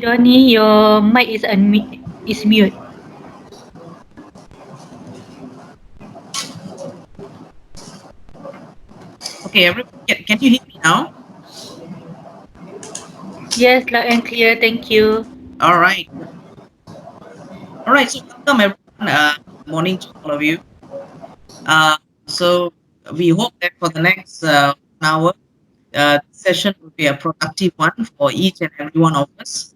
Donnie, your mic is is mute. Okay, everyone, can you hear me now? Yes, loud and clear. Thank you. All right. All right. So welcome everyone. Morning to all of you. Uh, so we hope that for the next 1 hour, this session will be a productive one for each and every one of us.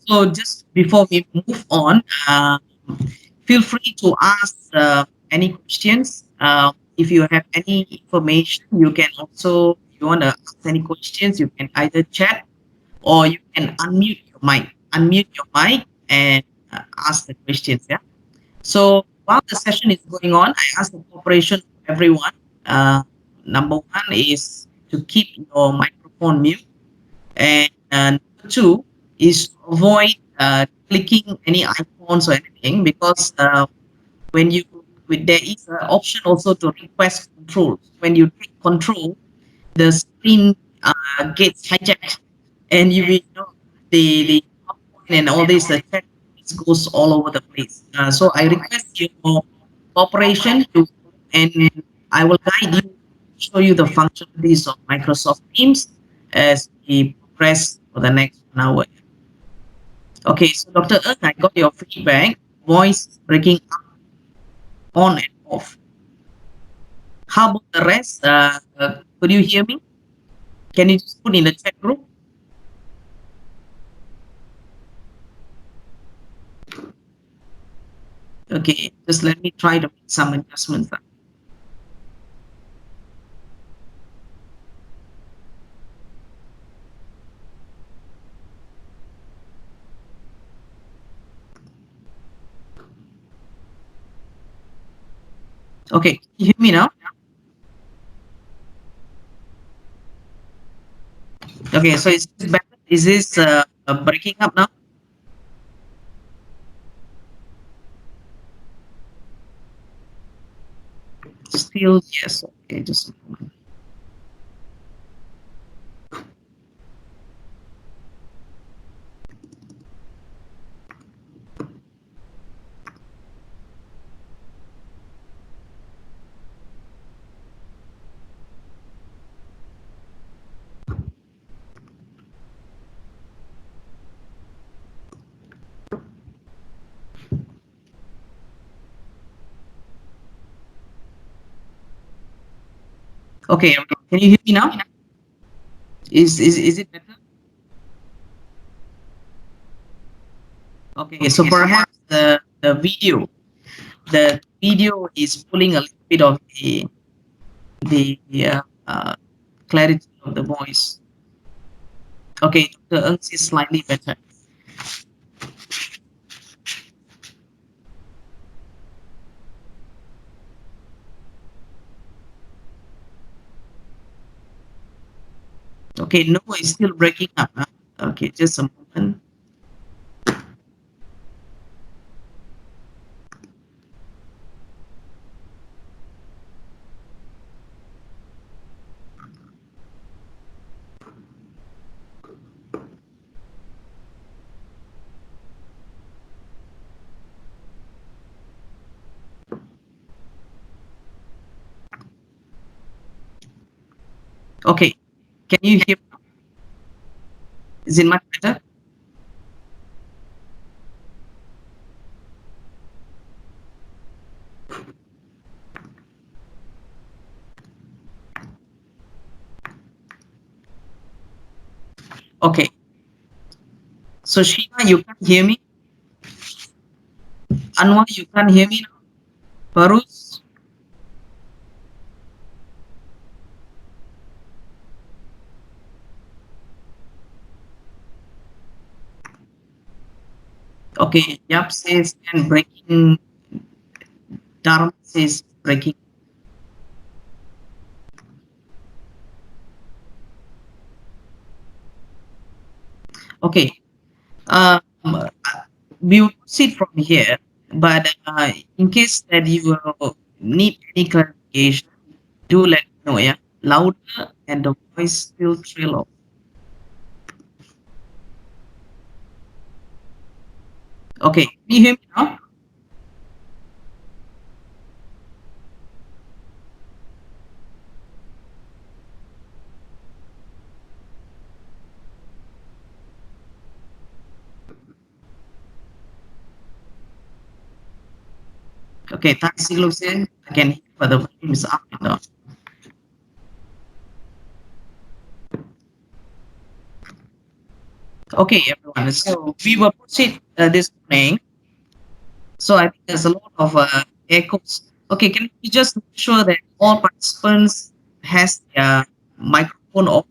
So just before we move on, feel free to ask any questions. If you have any information, you can also, if you want to ask any questions, you can either chat or you can unmute your mic. Unmute your mic and ask the questions. Yeah. So while the session is going on, I ask the cooperation of everyone. Uh, Number one is to keep your microphone mute, and number two is to avoid clicking any icons or anything because when you there is an option also to request control. When you take control, the screen gets hijacked, and you will the PowerPoint and all this chat goes all over the place. So I request your cooperation to, and I will guide you, show you the functionalities of Microsoft Teams as we progress for the next 1 hour. Okay, so Dr. Ern, I got your feedback. Voice breaking up on and off. How about the rest? Could you hear me? Can you just put in the chat group? Okay, just let me try to make some adjustments. Okay, can you hear me now? Okay, so is this better? Is this breaking up now? Still, yes. Okay, just a moment. Okay, can you hear me now? Is it better? Okay, so perhaps the video is pulling a little bit of the clarity of the voice. Okay, the Ernst is slightly better. Okay, no, it's still breaking up. Huh? Okay, just a moment. Okay, can you hear me? Is it much better? Okay. So Sheena, you can hear me? Anwar, you can hear me now? Farooz? Okay, Yap says and breaking. Dharma says breaking. Okay. Um, we will proceed from here, but in case that you need any clarification, do let me know. Yeah, louder and the voice still trail off. Okay, can you hear me now? Okay, thanks, Lucy. I can hear, but the volume is up and down. Okay, everyone. So we will proceed this morning. So I think there's a lot of echoes. Okay, can we just make sure that all participants has their microphone off?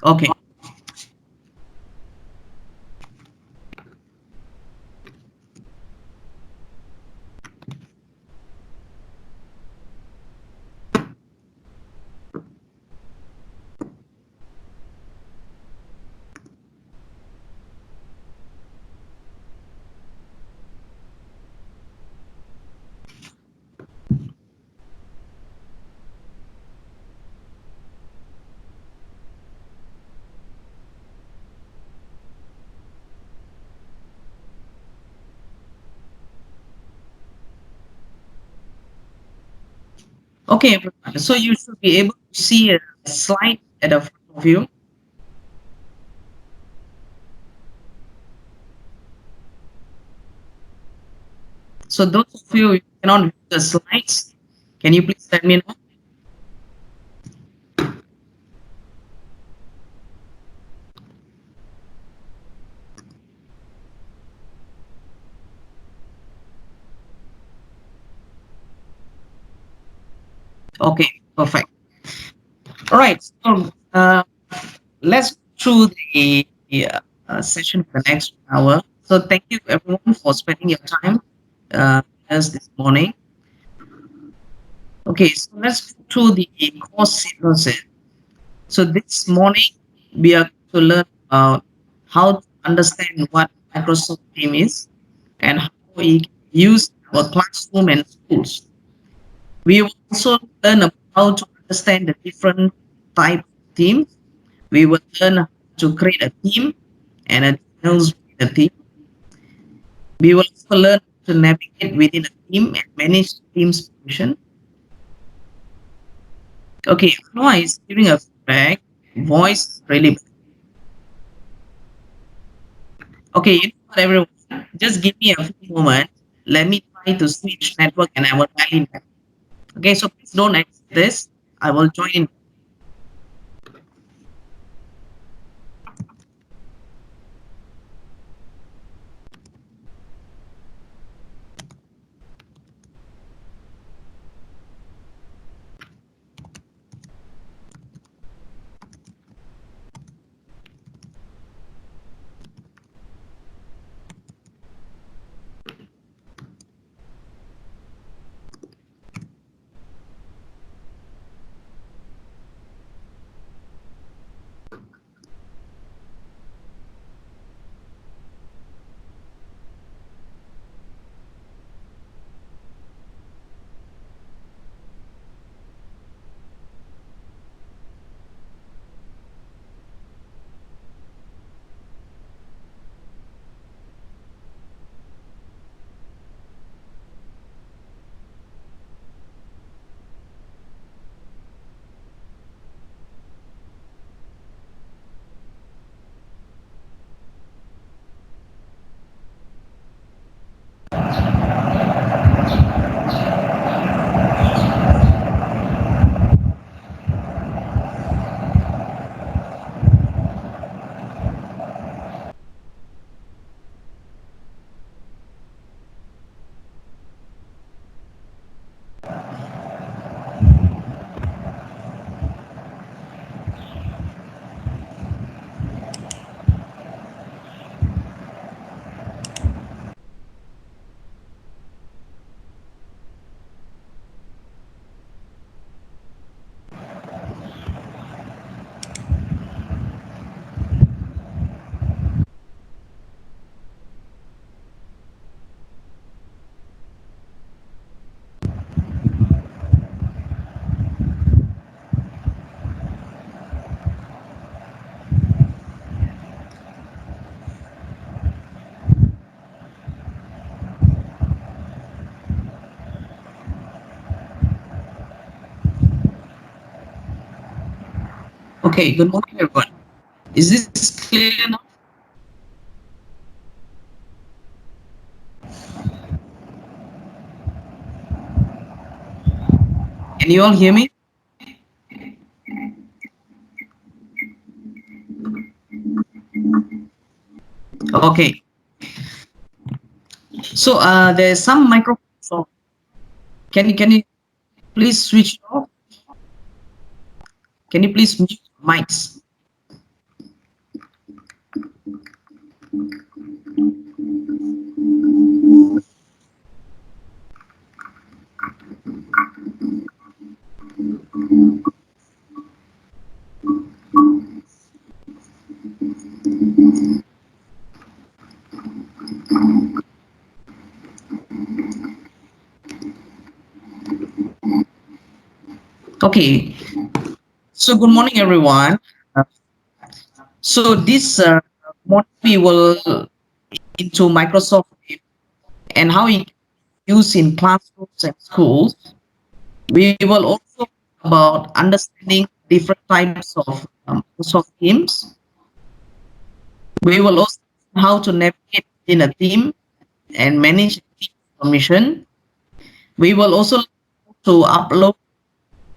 Okay. Okay, everyone. So you should be able to see a slide at the front of you. So those of you who cannot view the slides, can you please let me know? Okay, perfect. All right. So let's go through the session for the next hour. So thank you everyone for spending your time with us this morning. Okay, so let's go through the course sequences. So this morning we are going to learn about how to understand what Microsoft Team is and how we can use our classroom and schools. We will also learn about how to understand the different type of teams. We will learn how to create a team and a channels within a team. We will also learn how to navigate within a team and manage team's function. Okay, Noah is giving a feedback. Voice is really bad. Okay, you know what, everyone? Just give me a few moments. Let me try to switch network and I will dial in back. Okay, so please don't exit this. I will join in. Okay, good morning, everyone. Is this clear now? Can you all hear me? Okay. So there's some microphone. So can you please switch it off? Can you please mute mics? Okay. So good morning, everyone. Uh, so this morning we will into Microsoft and how it used in classrooms and schools. We will also talk about understanding different types of Microsoft Teams. We will also learn how to navigate in a team and manage team information. We will also learn how to upload,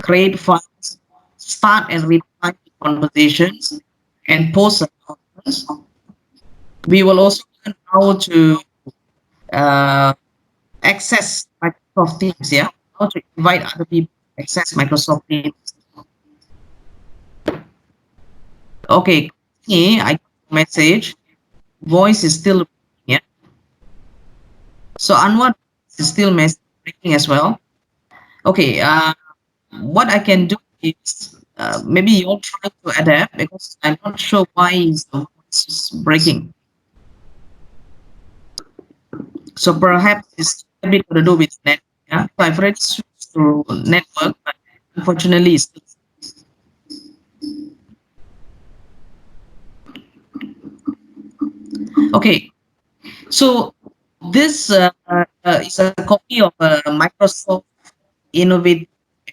create files, start and reply to conversations, and post announcements. We will also learn how to uh, access Microsoft Teams, yeah, how to invite other people to access Microsoft Teams. Okay, I got a message. Voice is still, yeah. So Anwar is still breaking as well. Okay, what I can do is maybe you'll try to adapt because I'm not sure why is the voice is breaking. So perhaps it's a bit to do with net. Yeah, so I've already switched to network, but unfortunately, it's still. Okay. So this is a copy of a Microsoft Innovate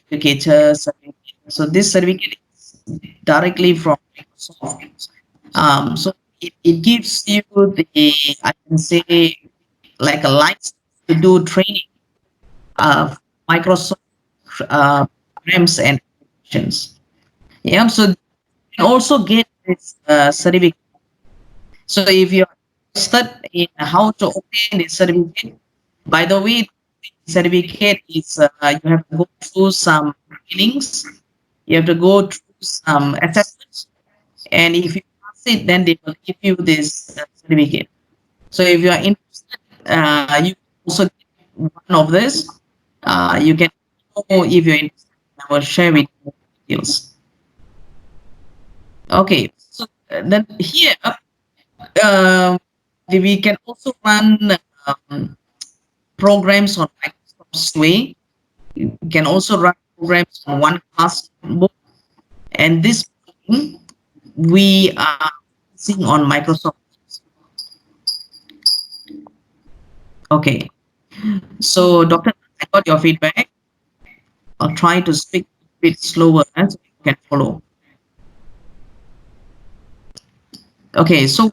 Educator certificate. So this certificate is directly from Microsoft. So it gives you the, I can say, like a license to do training of Microsoft programs and applications. Yeah, so you can also get this certificate. So if you're interested in how to obtain this certificate, by the way, the certificate is you have to go through some trainings, you have to go through some assessments, and if you pass it, then they will give you this certificate. So if you are interested, you can also get one of this. You can know if you're interested. I will share with you details. Okay, so then here um, we can also run um, programs on Microsoft Sway. You can also run programs on one class book. And this morning, we are focusing on Microsoft. Okay, so Doctor, I got your feedback. I'll try to speak a bit slower so you can follow. Okay, so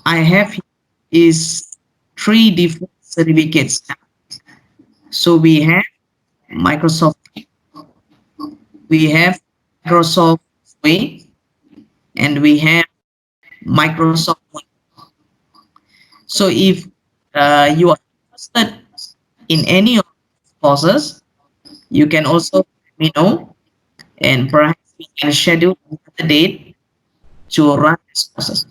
I have is three different certificates. So we have Microsoft, we have Microsoft Way, and we have Microsoft Word. So if you are interested in any of these courses, you can also let me know, and perhaps we can schedule another date to run this courses.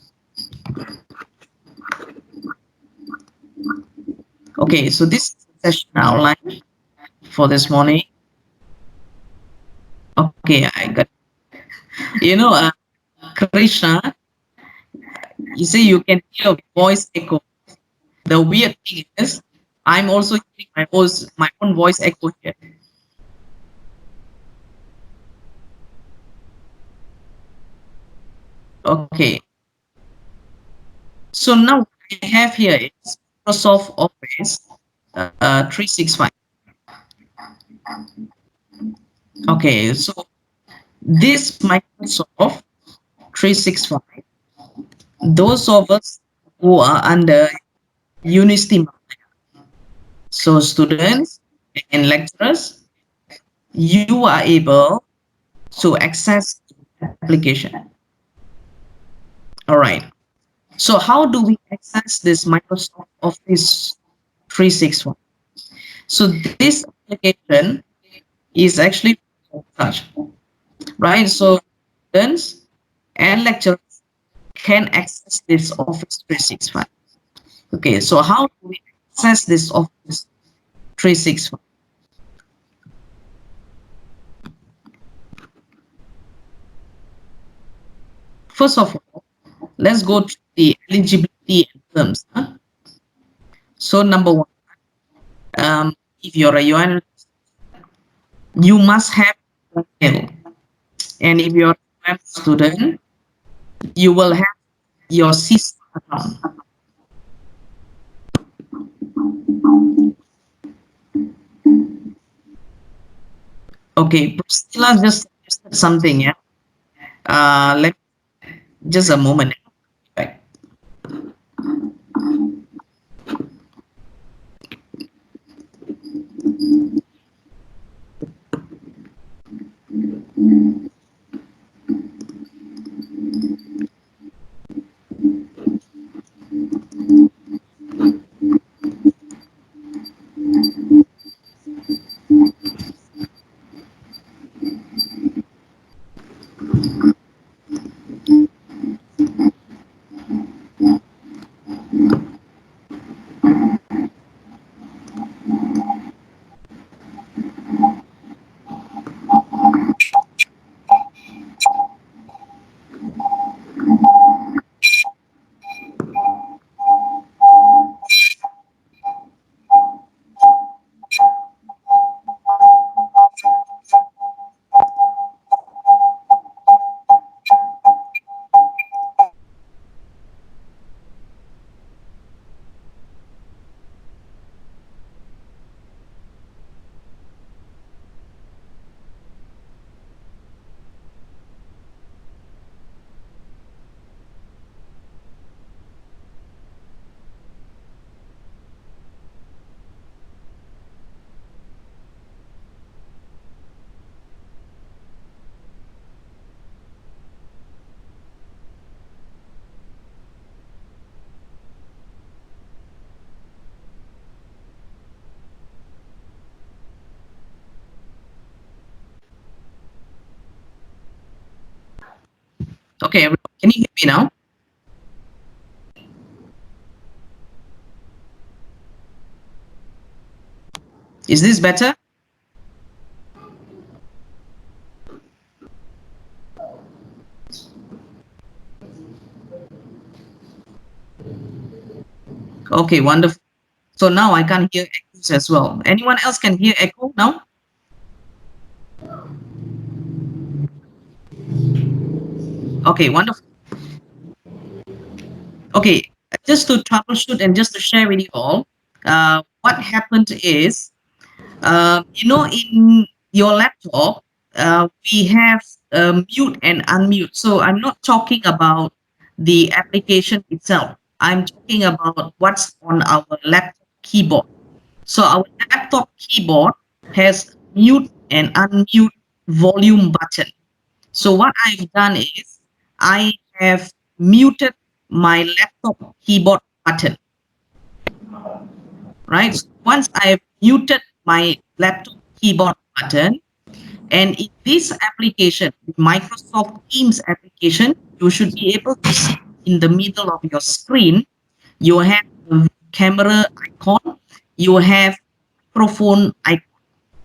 Okay, so this is the session outline for this morning. Okay, I got. You know, Krishna, you say you can hear voice echo. The weird thing is, I'm also hearing my own voice echo here. Okay, so now I have here is Microsoft Office 365. Okay, so This Microsoft 365, those of us who are under University, so students and lecturers, you are able to access the application. All right. So how do we access this Microsoft Office 365? So this application is actually such, right? So students and lecturers can access this Office 365. Okay, so how do we access this Office 365? First of all, let's go to the eligibility terms. So number one, if you're a UN, you must have email. And if you're a student, you will have your CIS account. Okay, Priscilla just suggested something. Yeah. Let just a moment. Right. Okay, everyone, can you hear me now? Is this better? Okay, wonderful. So now I can hear echoes as well. Anyone else can hear echo now? Okay, wonderful. Okay, just to troubleshoot and just to share with you all, what happened is, in your laptop, we have mute and unmute. So I'm not talking about the application itself. I'm talking about what's on our laptop keyboard. So our laptop keyboard has mute and unmute volume button. So what I've done is I have muted my laptop keyboard button, right? So once I've muted my laptop keyboard button, and in this application, Microsoft Teams application, you should be able to see in the middle of your screen, you have the camera icon, you have microphone icon.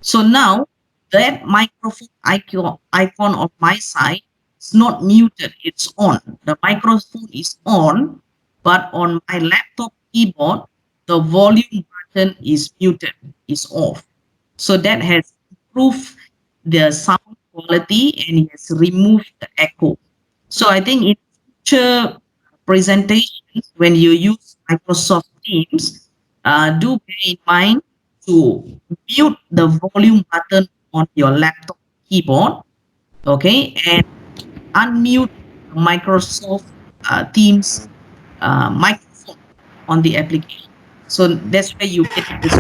So now that microphone icon on my side is not muted, it's on. The microphone is on, but on my laptop keyboard, the volume button is muted, is off. So that has improved the sound quality and it has removed the echo. So I think in future presentations, when you use Microsoft Teams, do bear in mind to mute the volume button on your laptop keyboard Okay, and unmute Microsoft Teams microphone on the application. So that's where you get this.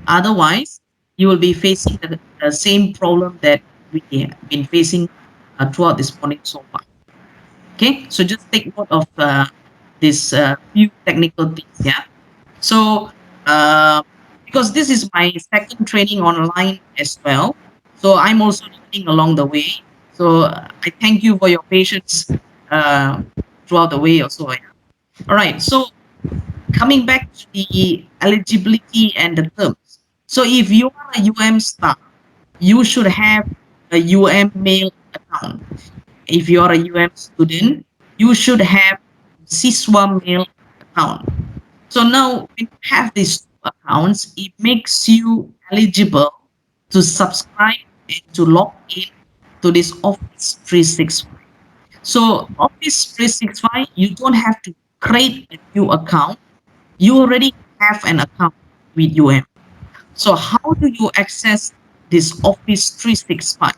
Otherwise, you will be facing the same problem that we have been facing throughout this morning so far. Okay, so just take note of this few technical things. Yeah. So uh, because this is my second training online as well, so I'm also learning along the way. So I thank you for your patience uh, throughout the way also. Yeah. All right. So coming back to the eligibility and the terms. So if you are a UM staff, you should have a UM mail account. If you are a UM student, you should have SISWA mail account. So now when you have these two accounts, it makes you eligible to subscribe and to log in to this Office 365. So Office 365, you don't have to create a new account. You already have an account with UM. So how do you access this Office 365?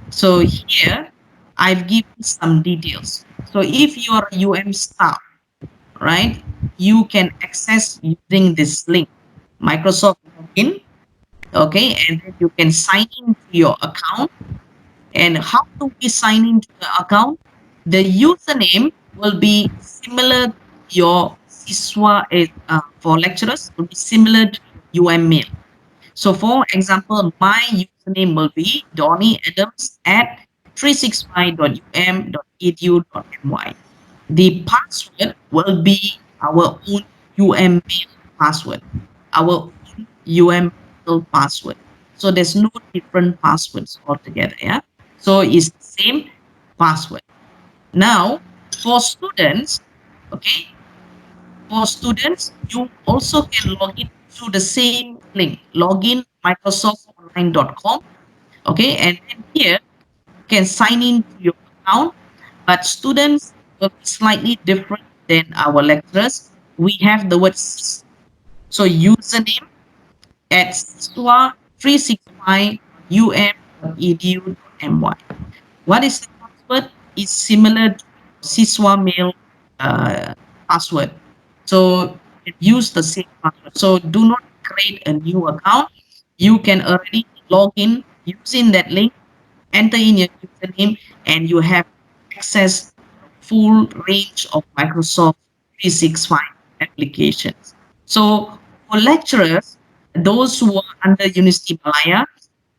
So here I've given some details. So if you are a UM staff, right, you can access using this link, Microsoft login. Okay, and then you can sign in to your account. And how do we sign into the account? The username will be similar to your SISWA for lecturers, will be similar to UM mail. So for example, my username will be Donny Adams at 365.um.edu.my. The password will be our own UM mail password, our own UM mail password. So there's no different passwords altogether. Yeah. So it's the same password. Now, for students, okay, for students, you also can log in through the same link, login microsoftonline.com. Okay, and then here you can sign in to your account, but students will be slightly different than our lecturers. We have the word so username at siswa365.um.edu.my. What is the password? Is similar to Siswa mail uh, password. So you can use the same password. So do not create a new account. You can already log in using that link, enter in your username, and you have access the full range of Microsoft 365 applications. So for lecturers, those who are under University Malaya,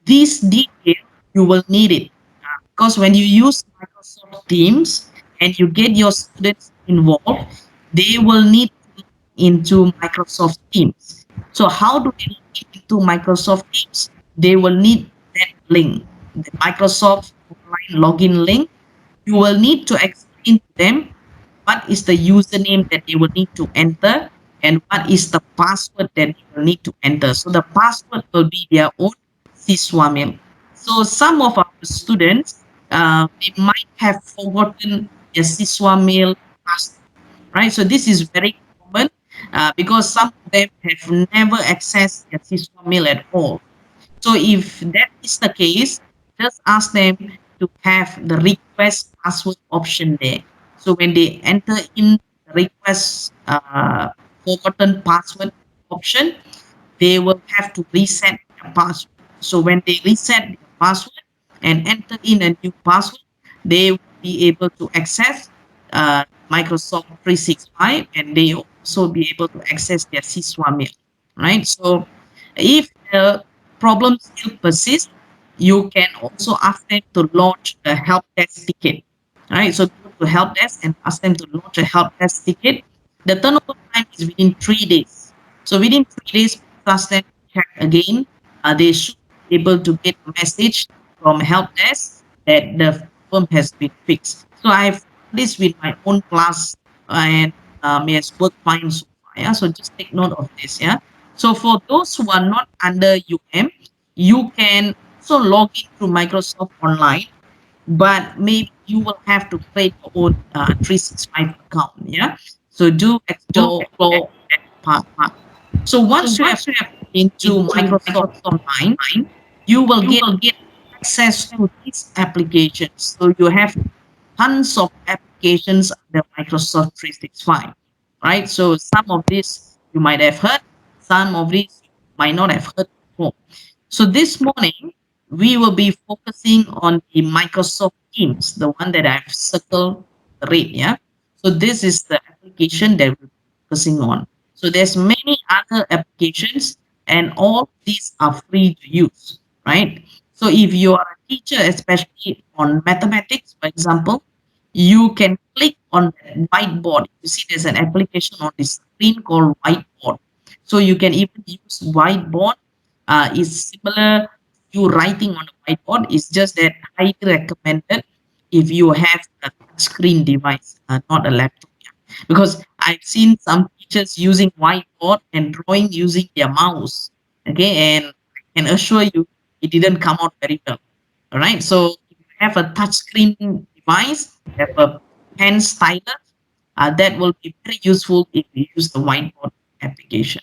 these details you will need it because when you use Microsoft Teams and you get your students involved, they will need to log into Microsoft Teams. So how do they log into Microsoft Teams? They will need that link, the Microsoft online login link. You will need to explain to them what is the username that they will need to enter and what is the password that they will need to enter. So the password will be their own SISWA. So some of our students, they might have forgotten their SISWA password, right? So this is very common because some of them have never accessed their SISWA at all. So if that is the case, just ask them to have the request password option there. So when they enter in the request forgotten password option, they will have to reset their password. So when they reset their password and enter in a new password, they will be able to access Microsoft 365 and they also be able to access their SISWA mail, right? So if the problem still persists, you can also ask them to launch a help desk ticket. Right? So go to help desk and ask them to launch a help desk ticket. The turnover time is within 3 days. So within 3 days, ask them to check again. They should be able to get a message from help desk that the problem has been fixed. So I've done this with my own class and it has worked fine so far. Yeah. So just take note of this. Yeah. So for those who are not under UM, you can also log into Microsoft Online, but maybe you will have to create your own 365 account. Yeah. So do explore that part. So once you have into Microsoft Online, you will get access to these applications. So you have tons of applications under Microsoft 365, right? So some of these you might have heard, some of these you might not have heard before. So this morning, we will be focusing on the Microsoft Teams, the one that I've circled the red, yeah? So this is the application that we're focusing on. So there's many other applications and all these are free to use, right? So if you are a teacher, especially on mathematics, for example, you can click on that whiteboard. You see there's an application on the screen called Whiteboard. So you can even use Whiteboard. Is similar to writing on a whiteboard. It's just that highly recommended if you have a screen device, not a laptop. Yeah. Because I've seen some teachers using whiteboard and drawing using their mouse. Okay, and I can assure you it didn't come out very well. All right. So if you have a touch screen device, have a pen stylus, that will be very useful if you use the whiteboard application.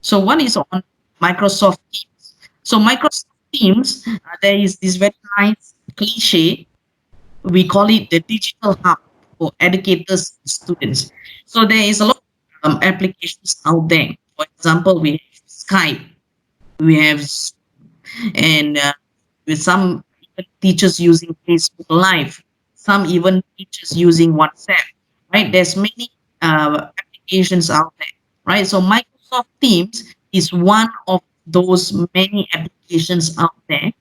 So one is on Microsoft Teams. So Microsoft Teams, there is this very nice cliche. We call it the digital hub for educators and students. So there is a lot of applications out there. For example, we have Skype, we have and with some even teachers using Facebook Live, some even teachers using WhatsApp, right? There's many applications out there, right? So Microsoft Teams is one of those many applications out there.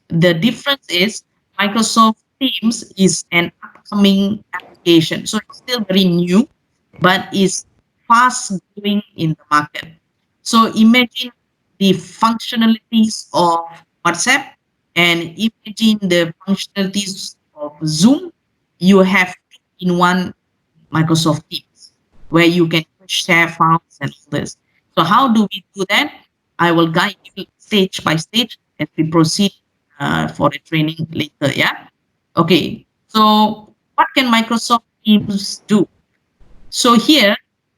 The difference is Microsoft Teams is an upcoming application, so it's still very new, but is fast growing in the market. So imagine the functionalities of WhatsApp and imagine the functionalities of Zoom. You have in one Microsoft Teams where you can share files and all this. So how do we do that? I will guide you stage by stage as we proceed for the training later. Yeah. Okay. So what can Microsoft Teams do? So here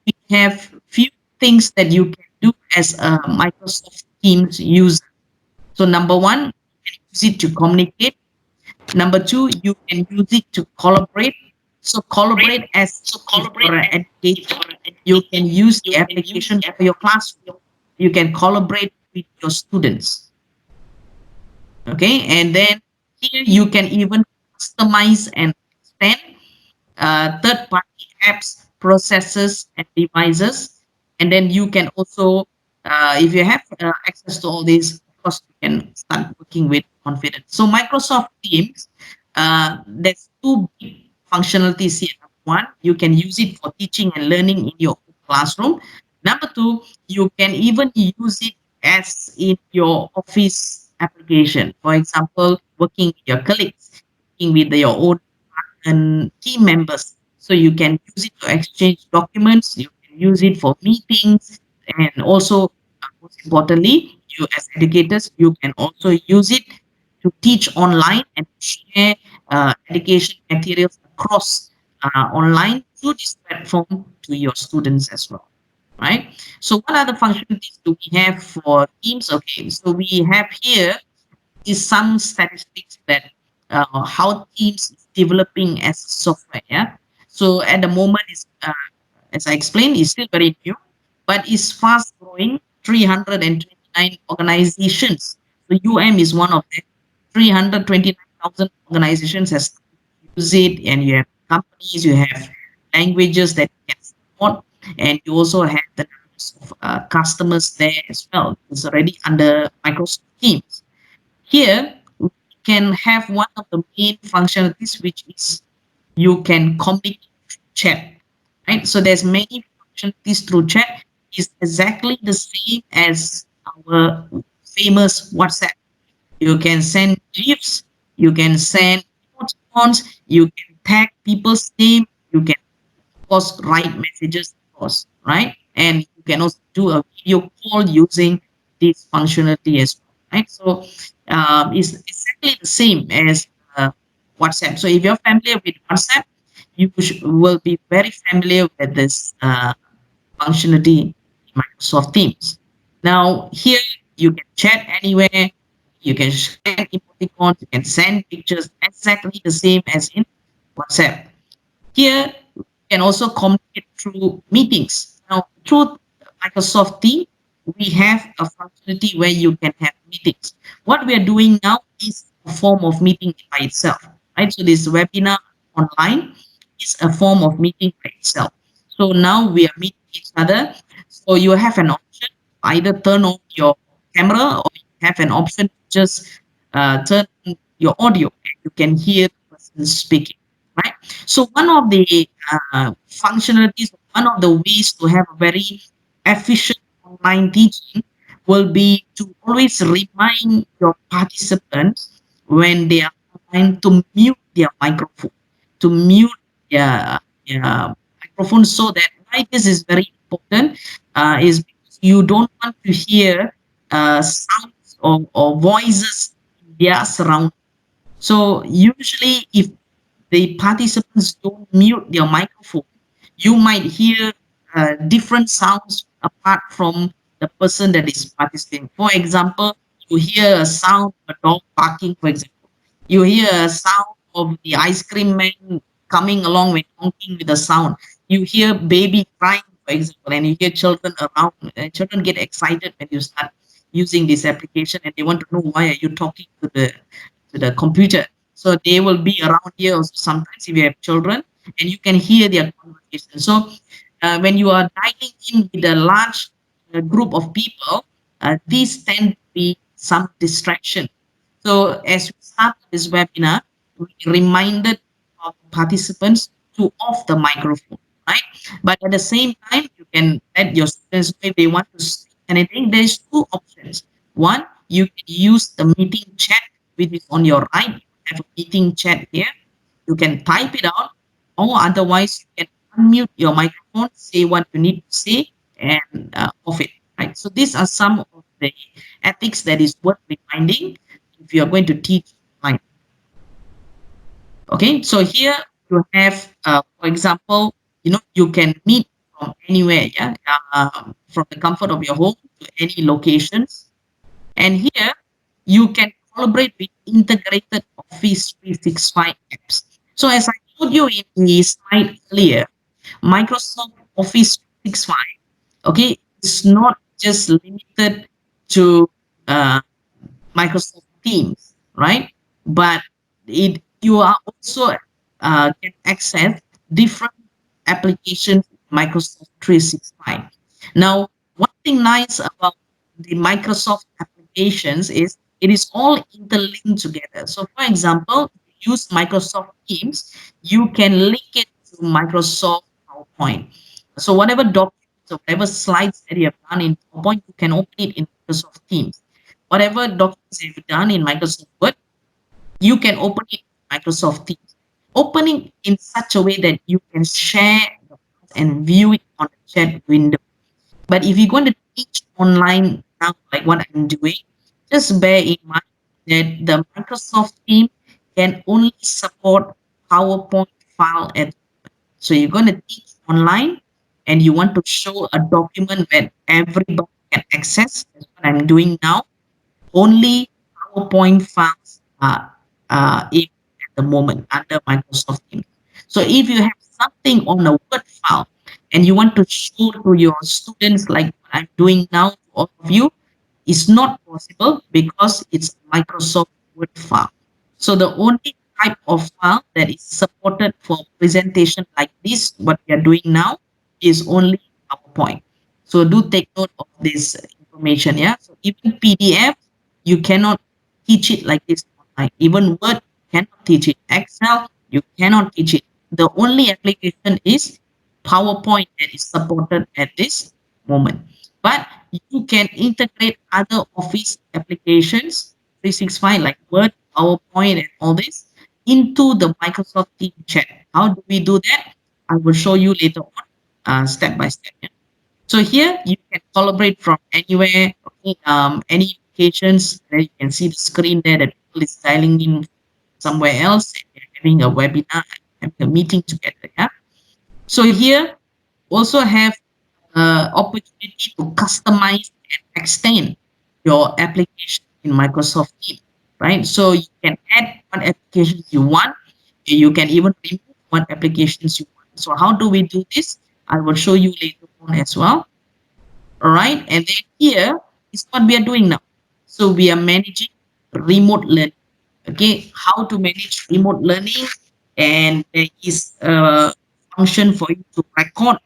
we have few things that you can do as a Microsoft Teams user. So number one, you can use it to communicate. Number two, you can use it to collaborate. So collaborate as if you're an educator. You can use the application for your classroom. You can collaborate with your students. Okay, and then here you can even customize and extend third-party apps, processes, and devices. And then you can also, if you have access to all these, of course, you can start working with confidence. So Microsoft Teams, there's two big functionalities here. Number one, you can use it for teaching and learning in your classroom. Number two, you can even use it as in your office application. For example, working with your colleagues, working with your own and team members. So you can use it to exchange documents, you can use it for meetings, and also, most importantly, you as educators, you can also use it to teach online and share education materials across online through this platform to your students as well. Right. So, what other functionalities do we have for Teams? Okay, so we have here is some statistics that how Teams is developing as software. Yeah. So at the moment, is as I explained, is still very new, but is fast growing. 329 organizations. So UM is one of them. 329,000 organizations has use it, and you have companies, you have languages that you can support, and you also have the numbers of customers there as well. It's already under Microsoft Teams. Here, we can have one of the main functionalities, which is you can communicate through chat, right? So there's many functionalities through chat. Is exactly the same as our famous WhatsApp. You can send GIFs, you can send emoticons, you can tag people's name, you can of course write messages, of course, right? And you can also do a video call using this functionality as well, right? So it's exactly the same as WhatsApp. So if you're familiar with WhatsApp, you will be very familiar with this functionality in Microsoft Teams. Now here you can chat anywhere, You can scan emoticons, you can send pictures exactly the same as in WhatsApp. Here, you can also communicate through meetings. Now, through Microsoft Teams, we have a functionality where you can have meetings. What we are doing now is a form of meeting by itself, right? So this webinar online is a form of meeting by itself. So now we are meeting each other. So you have an option, either turn on your camera or you have an option to just turn on your audio and you can hear the person speaking, right? So one of the functionalities, one of the ways to have a very efficient online teaching will be to always remind your participants when they are online to mute their microphone, to mute their microphone, so that why this is very important is because you don't want to hear sounds or voices in their surroundings. So usually, if the participants don't mute their microphone, you might hear different sounds apart from the person that is participating. For example, you hear a sound of a dog barking, for example. You hear a sound of the ice cream man coming along with honking with a sound. You hear baby crying, for example, and you hear children around. Children get excited when you start using this application and they want to know why are you talking to the computer. So they will be around here also sometimes if you have children and you can hear their conversation. So when you are dialing in with a large group of people, these tend to be some distraction. So as we start this webinar, we reminded our participants to off the microphone, right? But at the same time, you can let your students know if they want to say anything. There's two options. One, you can use the meeting chat, which is on your right. You have a meeting chat here. You can type it out, or otherwise you can unmute your microphone, say what you need to say, and off it. Right. So these are some of the ethics that is worth reminding if you are going to teach online. Okay. So here you have, for example, you can meet from anywhere. Yeah. From the comfort of your home to any locations. And here you can collaborate with integrated Office 365 apps. So as I told you in the slide earlier, Microsoft Office 365, okay, it's not just limited to uh, Microsoft Teams, right? But you are also can access different applications Microsoft 365. Now, one thing nice about the Microsoft applications is it is all interlinked together. So, for example, if you use Microsoft Teams, you can link it to Microsoft PowerPoint. So, whatever documents or whatever slides that you have done in PowerPoint, you can open it in Microsoft Teams. Whatever documents you've done in Microsoft Word, you can open it in Microsoft Teams. Opening in such a way that you can share and view it on the chat window. But if you're going to teach online now, like what I'm doing, just bear in mind that the Microsoft team can only support PowerPoint file at. So you're going to teach online and you want to show a document that everybody can access. That's what I'm doing now. Only PowerPoint files are able at the moment under Microsoft Teams. So if you have something on a Word file and you want to show to your students like what I'm doing now to all of you, it's not possible because it's Microsoft Word file. So the only type of file that is supported for presentation like this, what we are doing now, is only PowerPoint. So do take note of this information. Yeah. So even PDF, you cannot teach it like this online. Even Word, you cannot teach it. Excel, you cannot teach it. The only application is PowerPoint that is supported at this moment. But you can integrate other Office applications, 365 like Word, PowerPoint, and all this into the Microsoft Team chat. How do we do that? I will show you later on, step by step. Yeah. So here you can collaborate from anywhere, okay, any locations. There you can see the screen there that people is dialing in somewhere else and they're having a webinar, having a meeting together. Yeah. So here also have opportunity to customize and extend your application. in Microsoft Teams, right? So you can add what applications you want. You can even remove what applications you want. So how do we do this? I will show you later on as well. All right. And then here is what we are doing now. So we are managing remote learning. Okay. How to manage remote learning. And there is a function for you to record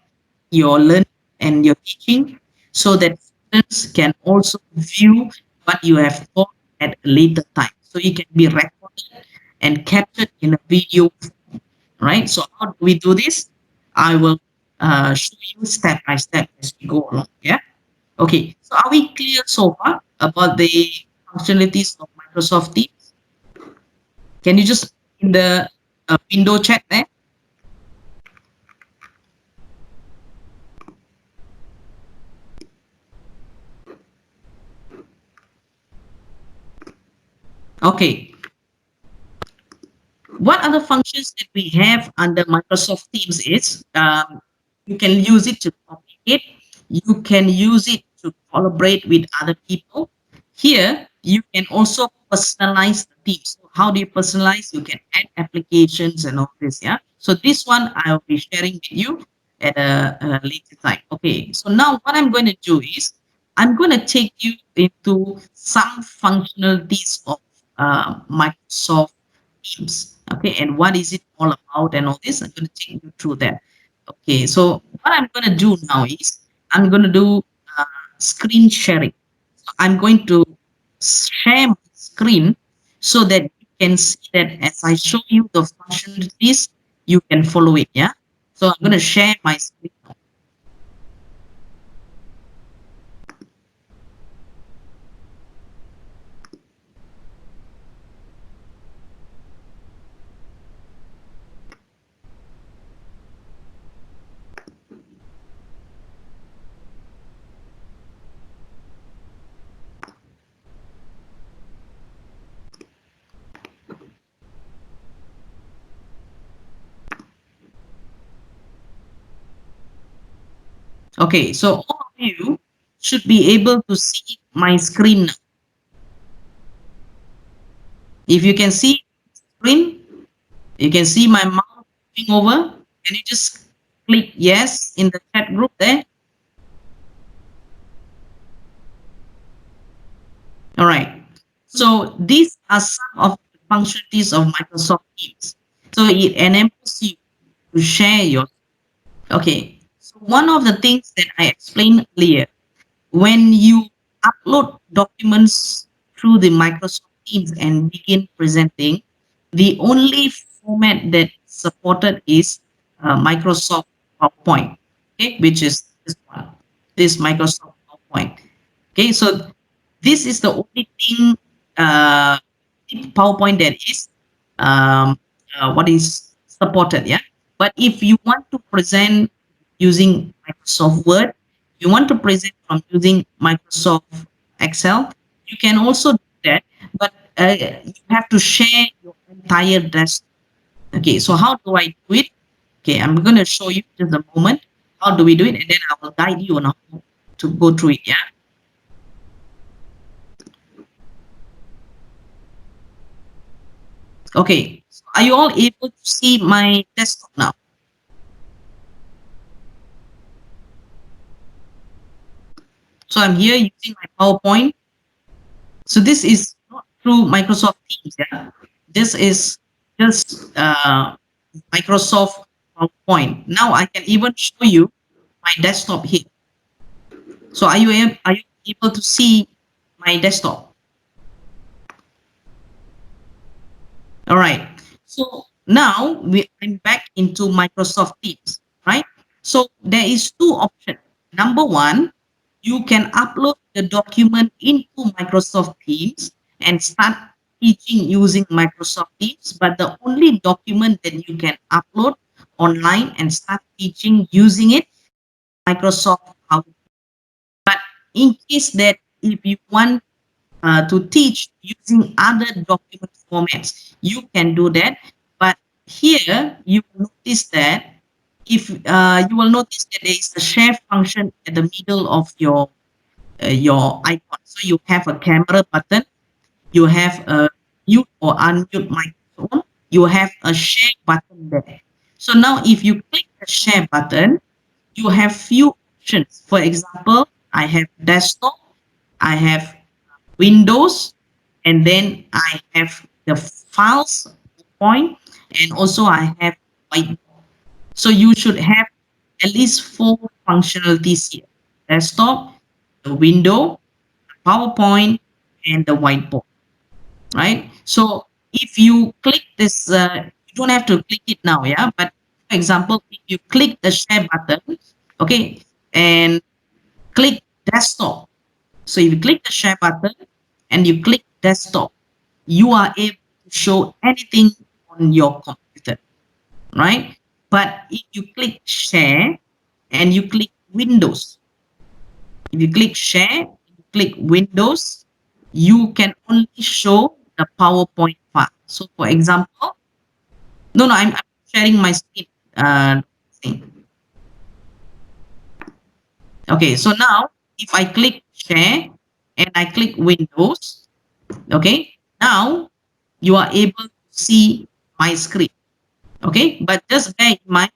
your learning and your teaching so that students can also view what you have taught at a later time. So it can be recorded and captured in a video, right? So how do we do this? I will show you step by step as we go along. Yeah. Okay. So are we clear so far about the functionalities of Microsoft Teams? Can you just in the window chat there? Okay. What other functions that we have under Microsoft Teams is you can use it to communicate, you can use it to collaborate with other people. Here, you can also personalize the team. So how do you personalize? You can add applications and all this. Yeah. So this one I'll be sharing with you at a later time. Okay. So now what I'm going to do is I'm going to take you into some functionalities of Microsoft Teams. Okay, and what is it all about and all this? I'm going to take you through that. Okay, so what I'm going to do now is I'm going to do uh, screen sharing. So I'm going to share my screen so that you can see that as I show you the functionalities, you can follow it. Yeah. So I'm going to share my screen. Okay, so all of you should be able to see my screen now. If you can see screen, you can see my mouse moving over. Can you just click yes in the chat group there? All right. So these are some of the functionalities of Microsoft Teams. So it enables you to share your. Okay. So one of the things that I explained earlier, when you upload documents through the Microsoft Teams and begin presenting, the only format that supported is Microsoft PowerPoint, okay, which is this one, this Microsoft PowerPoint. Okay, so this is the only thing uh, PowerPoint that is what is supported. Yeah, but if you want to present using Microsoft Word, you want to present from using Microsoft Excel, you can also do that, but you have to share your entire desktop. Okay, so how do I do it? Okay, I'm going to show you just a moment. How do we do it? And then I will guide you on how to go through it. Yeah. Okay, so are you all able to see my desktop now? So I'm here using my PowerPoint. So this is not through Microsoft Teams. Yeah, this is just Microsoft PowerPoint. Now I can even show you my desktop here. So are you able to see my desktop? All right. So now I'm back into Microsoft Teams, right? So there is two options. Number one, you can upload the document into Microsoft Teams and start teaching using Microsoft Teams. But the only document that you can upload online and start teaching using it, Microsoft PowerPoint. But in case that if you want to teach using other document formats, you can do that. But here you will notice that if you will notice that there is a share function at the middle of your icon. So you have a camera button you have a mute or unmute microphone, you have a share button there. So now if you click the share button, you have few options. For example, I have desktop, I have Windows, and then I have the files point, and also I have whiteboard. So you should have at least four functionalities here: desktop, the window, PowerPoint, and the whiteboard. Right? So if you click this, you don't have to click it now, yeah. But for example, if you click the share button, okay, and click desktop. So if you click the share button and you click desktop, you are able to show anything on your computer, right? But if you click share and you click Windows, if you click share, you click Windows, you can only show the PowerPoint file. So for example, no, I'm sharing my screen. Thing. Okay, so now if I click share and I click Windows, okay, now you are able to see my screen. Okay, but just bear in mind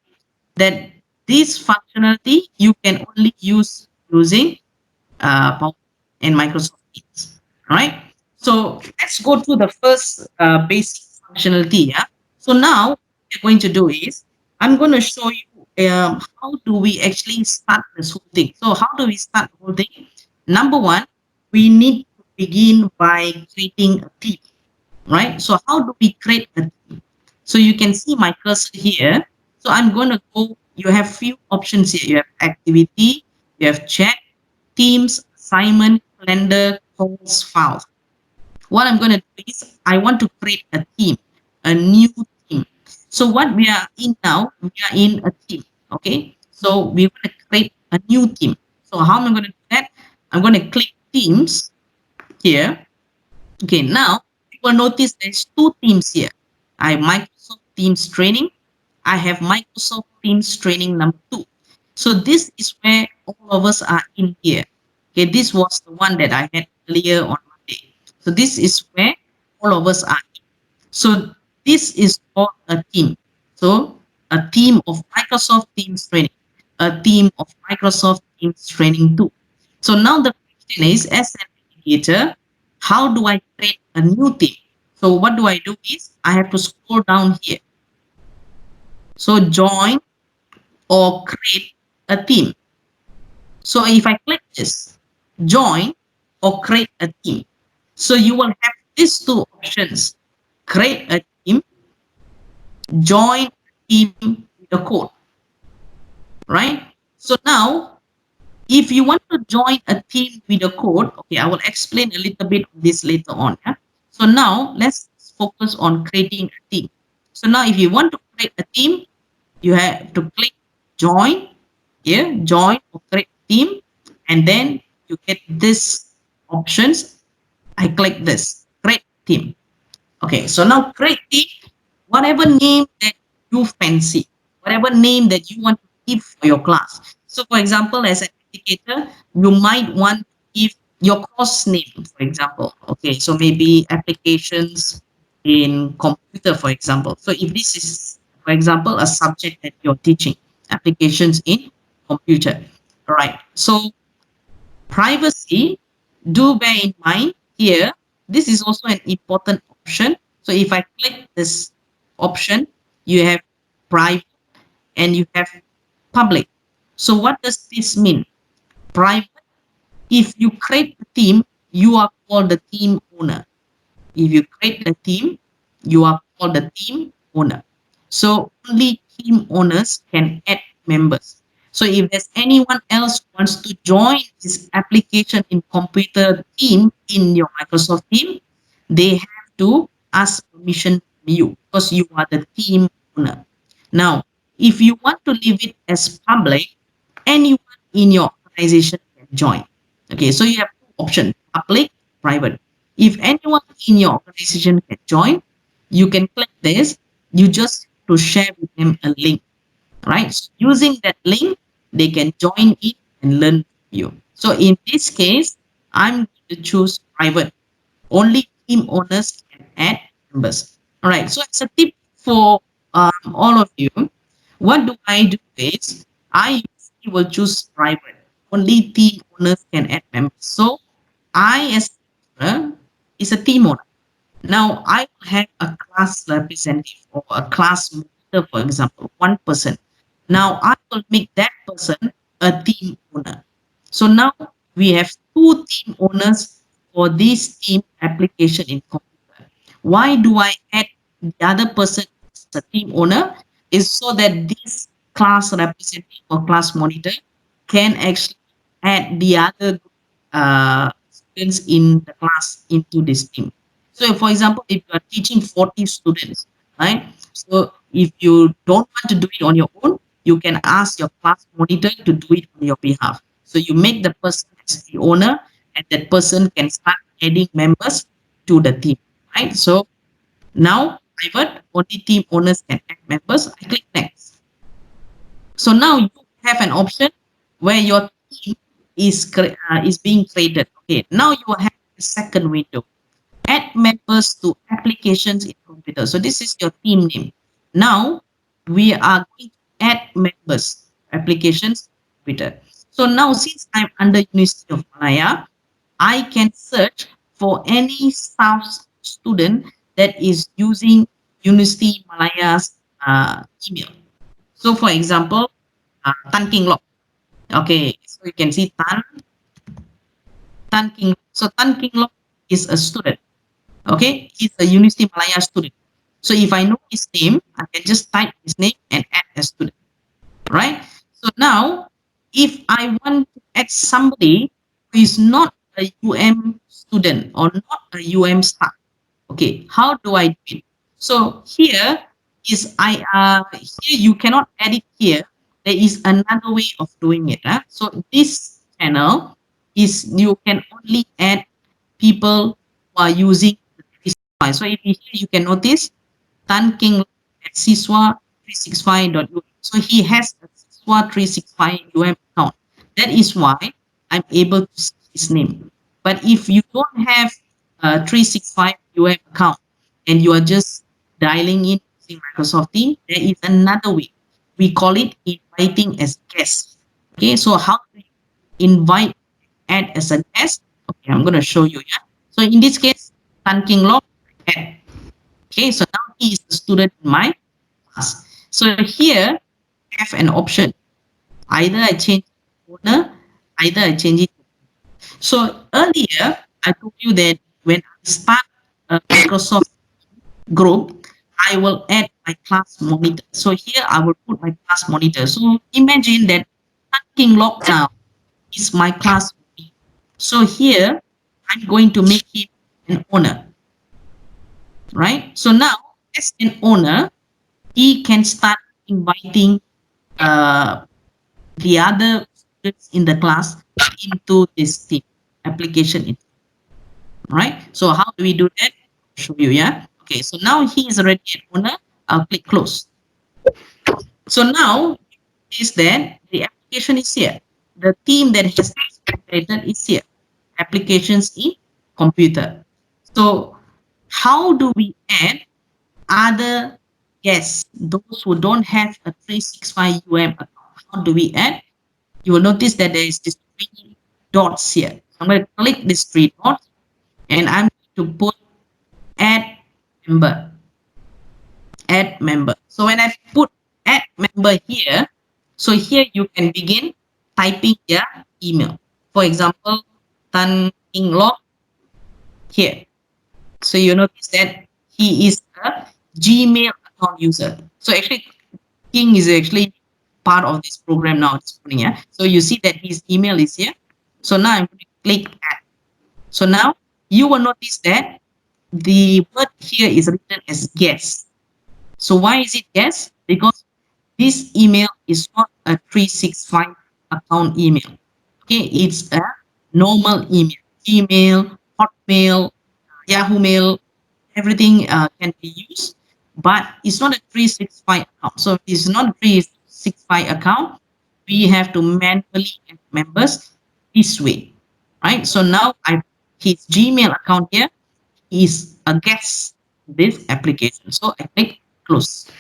that this functionality you can only use using PowerPoint and Microsoft Teams. All right. So let's go to the first basic functionality. Yeah. So now what we're going to do is I'm going to show you how do we actually start this whole thing. So how do we start the whole thing? Number one, we need to begin by creating a theme. Right. So how do we create a theme? So you can see my cursor here. So I'm going to go. You have few options here. You have activity. You have chat, Teams, assignment, calendar, calls, files. What I'm going to do is I want to create a theme, a new theme. So what we are in now, we are in a theme. Okay. So we want to create a new theme. So how am I going to do that? I'm going to click Teams here. Okay. Now you will notice there's two themes here. I have Microsoft Teams training. I have Microsoft Teams training number 2. So this is where all of us are in here. Okay, this was the one that I had earlier on Monday. So this is where all of us are in. So this is called a team. So a team of Microsoft Teams training, a team of Microsoft Teams training 2. So now the question is, as an educator, how do I create a new team? So what do I do is I have to scroll down here. So join or create a team. So if I click this, join or create a team. So you will have these two options: create a team, join a team with a code, right? So now, if you want to join a team with a code, okay, I will explain a little bit of this later on. Yeah? So now let's focus on creating a team. So now if you want to create a team, you have to click join here, join or create team, and then you get this options. I click this create team. Okay, so now create team, whatever name that you fancy, whatever name that you want to give for your class. So for example, as an educator, you might want to give your course name, for example. Okay, so maybe applications in computer, for example. So if this is, for example, a subject that you're teaching, applications in computer. All right. So privacy, do bear in mind here, this is also an important option. So if I click this option, you have private and you have public. So what does this mean? Private, if you create a team, you are called the team owner. If you create a team, you are called the team owner. So only team owners can add members. So if there's anyone else who wants to join this application in computer team in your Microsoft team, they have to ask permission from you because you are the team owner. Now, if you want to leave it as public, anyone in your organization can join. Okay, so you have two options: public, private. If anyone in your organization can join, you can click this. You just have to share with them a link, right? So using that link, they can join it and learn from you. So in this case, I'm going to choose private. Only team owners can add members. All right. So as a tip for all of you, what do I do is I usually will choose private. Only team owners can add members. So I as a owner is a team owner. Now I will have a class representative or a class monitor, for example, one person. Now I will make that person a team owner. So now we have two team owners for this team application in computer. Why do I add the other person as a team owner? Is so that this class representative or class monitor can actually add the other students in the class into this team. So, for example, if you are teaching 40 students, right? So, if you don't want to do it on your own, you can ask your class monitor to do it on your behalf. So, you make the person as the owner, and that person can start adding members to the team, right? So, now private only team owners can add members. I click next. So now you have an option where your team is being created. Okay, now you have a second window. Add members to applications in computer. So this is your team name. Now we are going to add members applications computer. So now since I'm under University of Malaya, I can search for any staff student that is using University Malaya's email. So for example, Tan King Lok. Okay, so you can see Tan King. So Tan King Lok is a student. Okay, he's a University Malaya student. So if I know his name, I can just type his name and add a student, right? So now, if I want to add somebody who is not a UM student or not a UM staff, okay, how do I do it? So here you cannot edit here. There is another way of doing it. So this channel is you can only add people who are using the 365. So if you, here you can notice Tan King at Siswa365.um. So he has a Siswa365 account. That is why I'm able to see his name. But if you don't have a 365 account and you are just dialing in using Microsoft Teams, there is another way. We call it inviting as guest. Okay, so how do you invite add as a guest? Okay, I'm going to show you. Yeah. So in this case, Tan King Lok add. Okay, so now he is a student in my class. So here I have an option. Either I change owner, either I change it. So earlier I told you that when I start a Microsoft group, I will add my class monitor. So here I will put my class monitor. So imagine that King Lock now is my class monitor. So here I'm going to make him an owner, right? So now as an owner, he can start inviting uh, the other students in the class into this team application. Right? So how do we do that? I'll show you. Yeah. Okay. So now he is already an owner. I'll click close. So now is that the application is here. The team that has created is here. Applications in computer. So how do we add other guests, those who don't have a 365 account? How do we add? You will notice that there is this three dots here. I'm going to click this three dots and I'm going to put add member. Add member. So when I put add member here, so here you can begin typing their email. For example, Tan King Lok here. So you notice that he is a Gmail account user. So actually, King is actually part of this program now. Yeah. So you see that his email is here. So now I'm going to click add. So now you will notice that the word here is written as guest. So why is it guest? Because this email is not a 365 account email. Okay, it's a normal email. Gmail, Hotmail, Yahoo Mail, everything can be used, but it's not a 365 account. So it's not a 365 account. We have to manually add members this way, right? So now I his Gmail account here. is a guest this application. So I click close,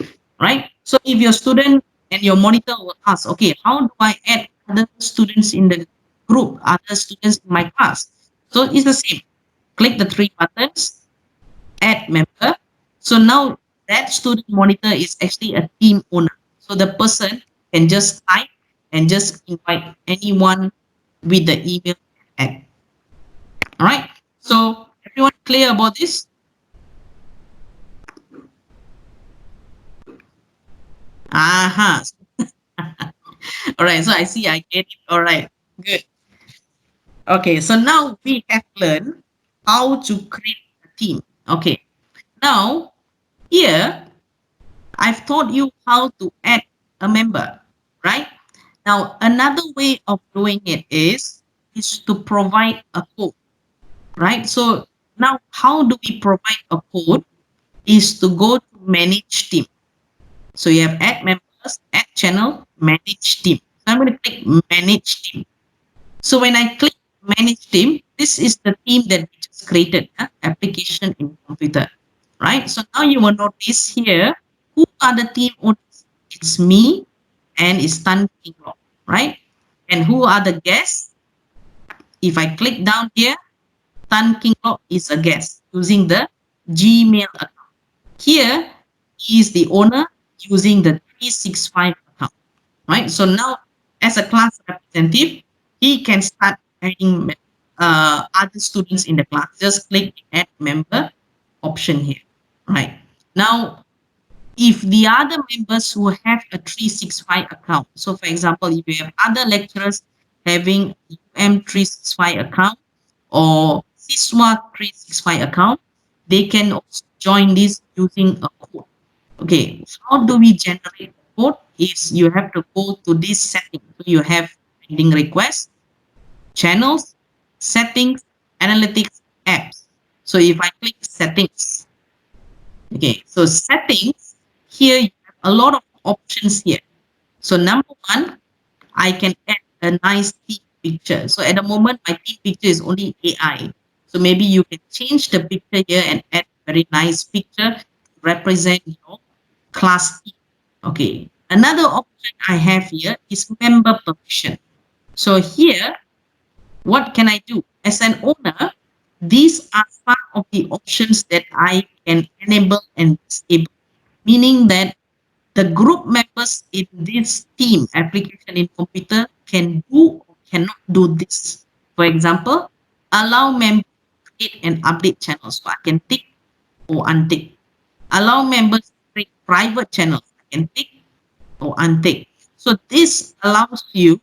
right? So if your student and your monitor will ask, okay, how do I add other students in the group, other students in my class? So it's the same. Click the three buttons, add member. So now that student monitor is actually a team owner. So the person can just type and just invite anyone with the email add. All right. So everyone clear about this? Aha. All right. So I see I get it. All right. Good. Okay. So now we have learned how to create a team. Okay. Now here I've taught you how to add a member, right? Now another way of doing it is to provide a code, right? So now how do we provide a code? Is to go to manage team. So you have add members, add channel, manage team. So I'm going to click manage team. So when I click manage team, this is the team that we just created, application in computer, right? So now you will notice here, who are the team owners? It's me and it's Tan King Lok, right? And who are the guests? If I click down here, Tan King Lok is a guest using the Gmail account. Here is the owner using the 365 account, right? So now, as a class representative, he can start adding other students in the class. Just click the add member option here, right? Now, if the other members who have a 365 account, so for example, if you have other lecturers having UM365 account or SISWA 365 account, they can also join this using a code. Okay, how do we generate the code? Is you have to go to this setting. So you have pending requests, channels, settings, analytics, apps. So if I click settings, okay, so settings, here you have a lot of options here. So number one, I can add a nice team picture. So at the moment, my team picture is only AI. So maybe you can change the picture here and add a very nice picture to represent your class team. Okay. Another option I have here is member permission. So here, what can I do? As an owner, these are some of the options that I can enable and disable, meaning that the group members in this team application in computer can do or cannot do this. For example, allow members to create and update channels. So I can tick or untick. Allow members to create private channels. I can tick or untick. So this allows you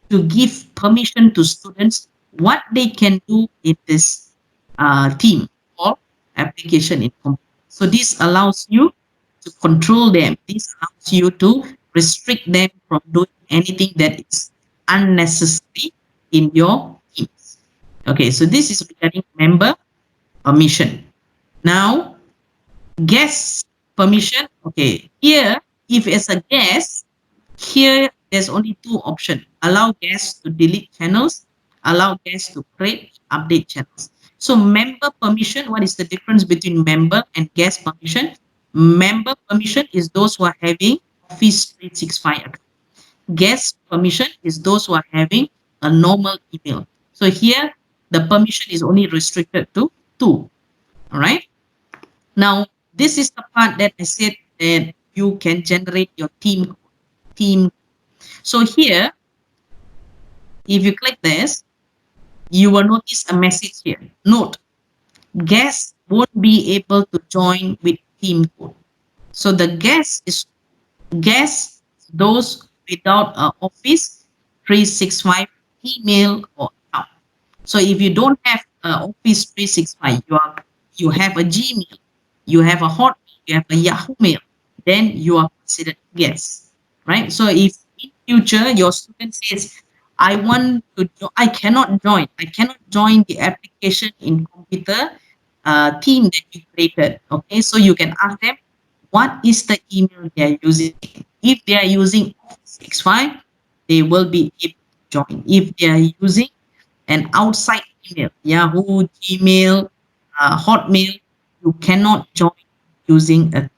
to give permission to students what they can do in this team or application in computer. So this allows you to control them. This allows you to restrict them from doing anything that is unnecessary in your teams. Okay, so this is regarding member permission. Now, guest permission. Okay, here, if as a guest, here there's only two options. Allow guests to delete channels, allow guests to create, update channels. So member permission, what is the difference between member and guest permission? Member permission is those who are having Office 365 account. Guest permission is those who are having a normal email. So here the permission is only restricted to two. All right. Now this is the part that I said that you can generate your team. So here, if you click this, you will notice a message here. Note, guests won't be able to join with team code. So the guests those without a Office 365 email or account. So if you don't have Office 365, you have a Gmail, you have a Hotmail, you have a Yahoo Mail, then you are considered guest, right? So if in future your student says, I cannot join. I cannot join the application in computer team that you created. Okay, so you can ask them what is the email they are using. If they are using Office 365, they will be able to join. If they are using an outside email, Yahoo, Gmail, Hotmail, you cannot join using a.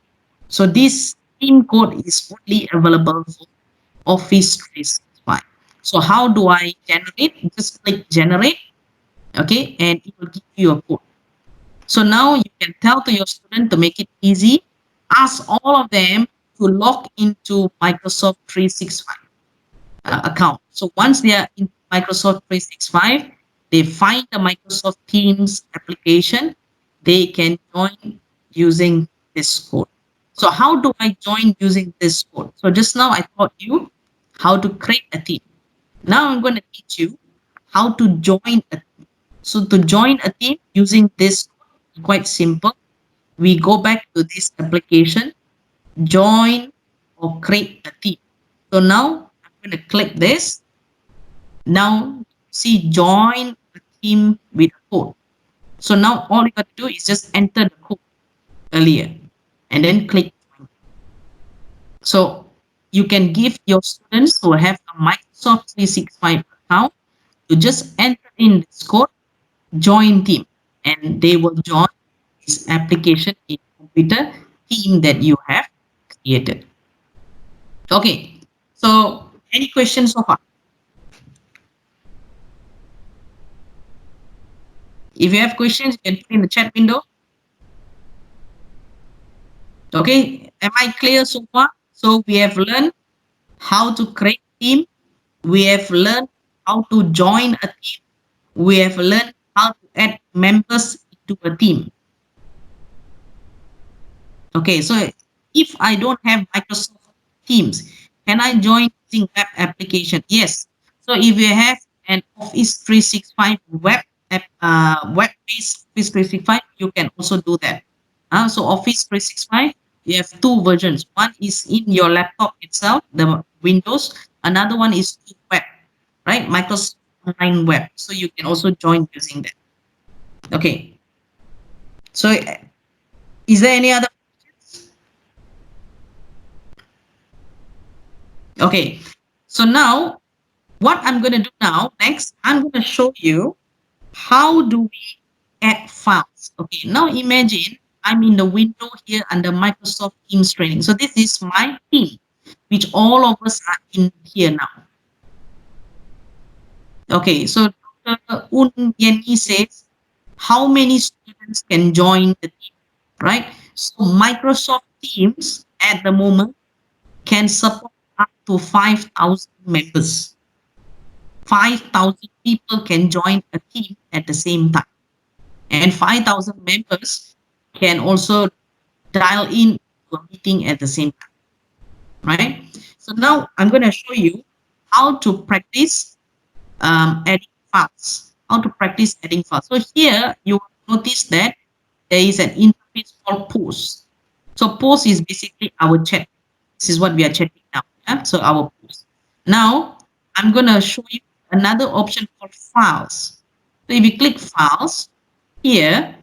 So this theme code is only available for Office 365. So how do I generate? Just click generate, okay, and it will give you a code. So now you can tell to your student to make it easy. Ask all of them to log into Microsoft 365 account. So once they are in Microsoft 365, they find the Microsoft Teams application, they can join using this code. So how do I join using this code? So just now I taught you how to create a team. Now I'm going to teach you how to join a team. So to join a team using this code is quite simple. We go back to this application, join or create a team. So now I'm going to click this. Now see join a team with a code. So now all you got to do is just enter the code earlier and then click. So you can give your students who have a Microsoft 365 account to just enter in this code, join team, and they will join this application in computer team that you have created. Okay, so any questions so far? If you have questions, you can put in the chat window. Okay, am I clear so far? So we have learned how to create team. We have learned how to join a team. We have learned how to add members into a team. Okay, so if I don't have Microsoft Teams, can I join using web application? Yes. So if you have an Office 365 web-based Office 365, you can also do that. So Office 365, you have two versions. One is in your laptop itself, the Windows. Another one is web, right? Microsoft Online Web. So you can also join using that. Okay. So is there any other questions? Okay. So now what I'm going to do now, next, I'm going to show you how do we add files. Okay, now imagine I'm in the window here under Microsoft Teams training. So this is my team, which all of us are in here now. Okay, so Dr. Un Yenny says, how many students can join the team, right? So Microsoft Teams at the moment can support up to 5,000 members. 5,000 people can join a team at the same time. And 5,000 members can also dial in to a meeting at the same time, right? So now I'm going to show you how to practice adding files. How to practice adding files. So here you notice that there is an interface called post. So post is basically our chat. This is what we are chatting now. Yeah? So our post. Now I'm going to show you another option called files. So if you click files, here,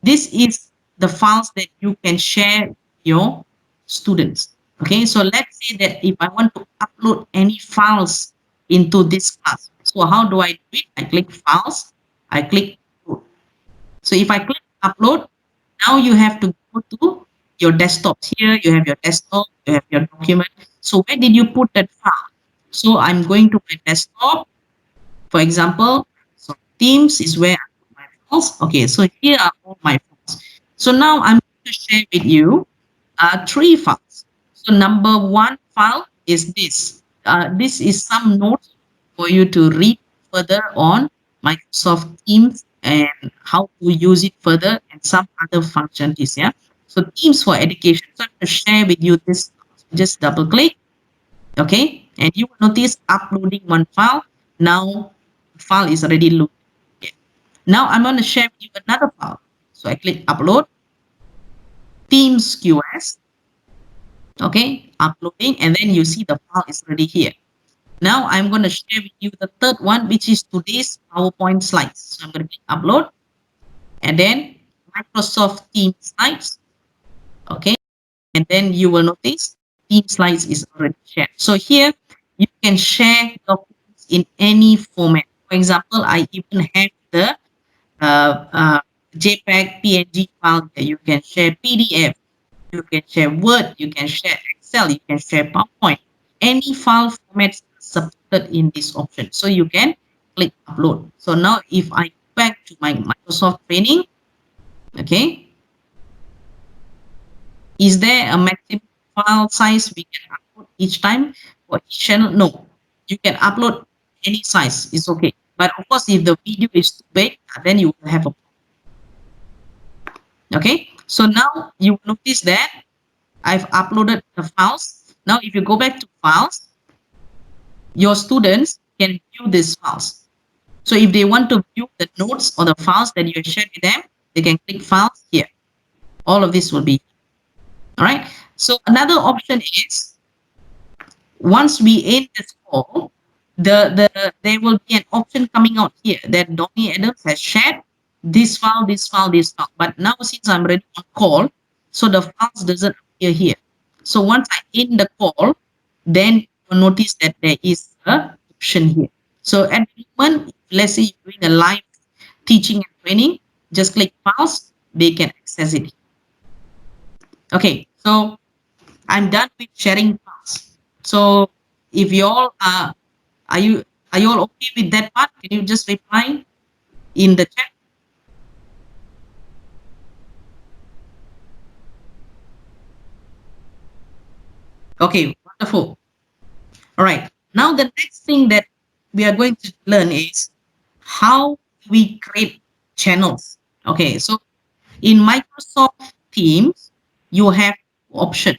this is the files that you can share with your students. Okay, so let's say that if I want to upload any files into this class, so how do I do it? I click files, I click upload. So if I click upload, now you have to go to your desktop. Here you have your desktop, you have your document. So where did you put that file? So I'm going to my desktop. For example, so Teams is where I put my files. Okay, so here are all my files. So now I'm going to share with you three files. So number one file is this. This is some notes for you to read further on Microsoft Teams and how to use it further and some other functionalities. Yeah. So Teams for education. So I'm going to share with you this. Just double click. Okay, and you will notice uploading one file. Now the file is already loaded. Okay. Now I'm going to share with you another file. So I click upload, Teams QS. Okay, uploading, and then you see the file is already here. Now I'm going to share with you the third one, which is today's PowerPoint slides. So I'm going to click upload, and then Microsoft Teams slides. Okay, and then you will notice Team slides is already shared. So here you can share documents in any format. For example, I even have the JPEG, PNG file. You can share PDF. You can share Word. You can share Excel. You can share PowerPoint. Any file formats supported in this option. So you can click upload. So now if I go back to my Microsoft training, okay, is there a maximum file size we can upload each time for each channel? No, you can upload any size. It's okay. But of course, if the video is too big, then you will have a okay. So now you notice that I've uploaded the files. Now, if you go back to files, your students can view these files. So if they want to view the notes or the files that you shared with them, they can click files here. All of this will be all right. So another option is once we end this call, there will be an option coming out here that Donnie Adams has shared this file, this file, this file. But now since I'm already on call, so the files doesn't appear here. So once I end the call, then you'll notice that there is a option here. So at the moment, if let's say you're doing a live teaching and training, just click files, they can access it. Okay, so I'm done with sharing files. So if you all are you are you all okay with that part? Can you just reply in the chat? Okay, wonderful. All right. Now the next thing that we are going to learn is how we create channels. Okay, so in Microsoft Teams, you have option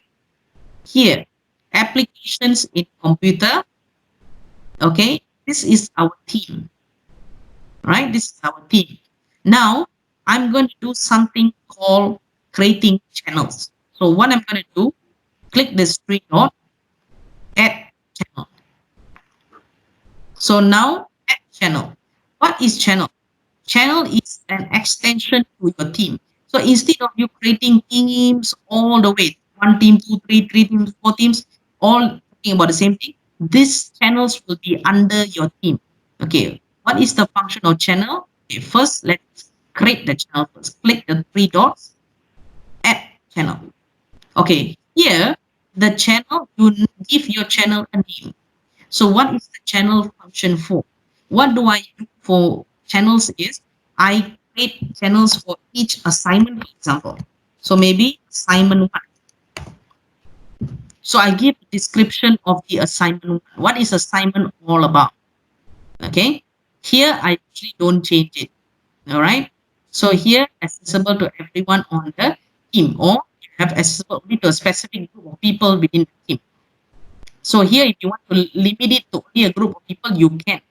here, applications in computer. Okay, this is our team, right? This is our team. Now I'm going to do something called creating channels. So what I'm going to do, click this three dot, add channel. So now add channel. What is channel? Channel is an extension to your team. So instead of you creating teams all the way, one team, two, three teams, four teams, all talking about the same thing, these channels will be under your team. Okay, what is the function of channel? Okay, first let's create the channel first. Click the three dots, add channel. Okay, here the channel, you give your channel a name. So what is the channel function for? What do I do for channels is I create channels for each assignment, for example. So maybe assignment one. So I give a description of the assignment one. What is assignment all about? Okay. Here I actually don't change it. All right. So here accessible to everyone on the team, or you have accessible only to a specific group of people within the team. So here, if you want to limit it to only a group of people, you can.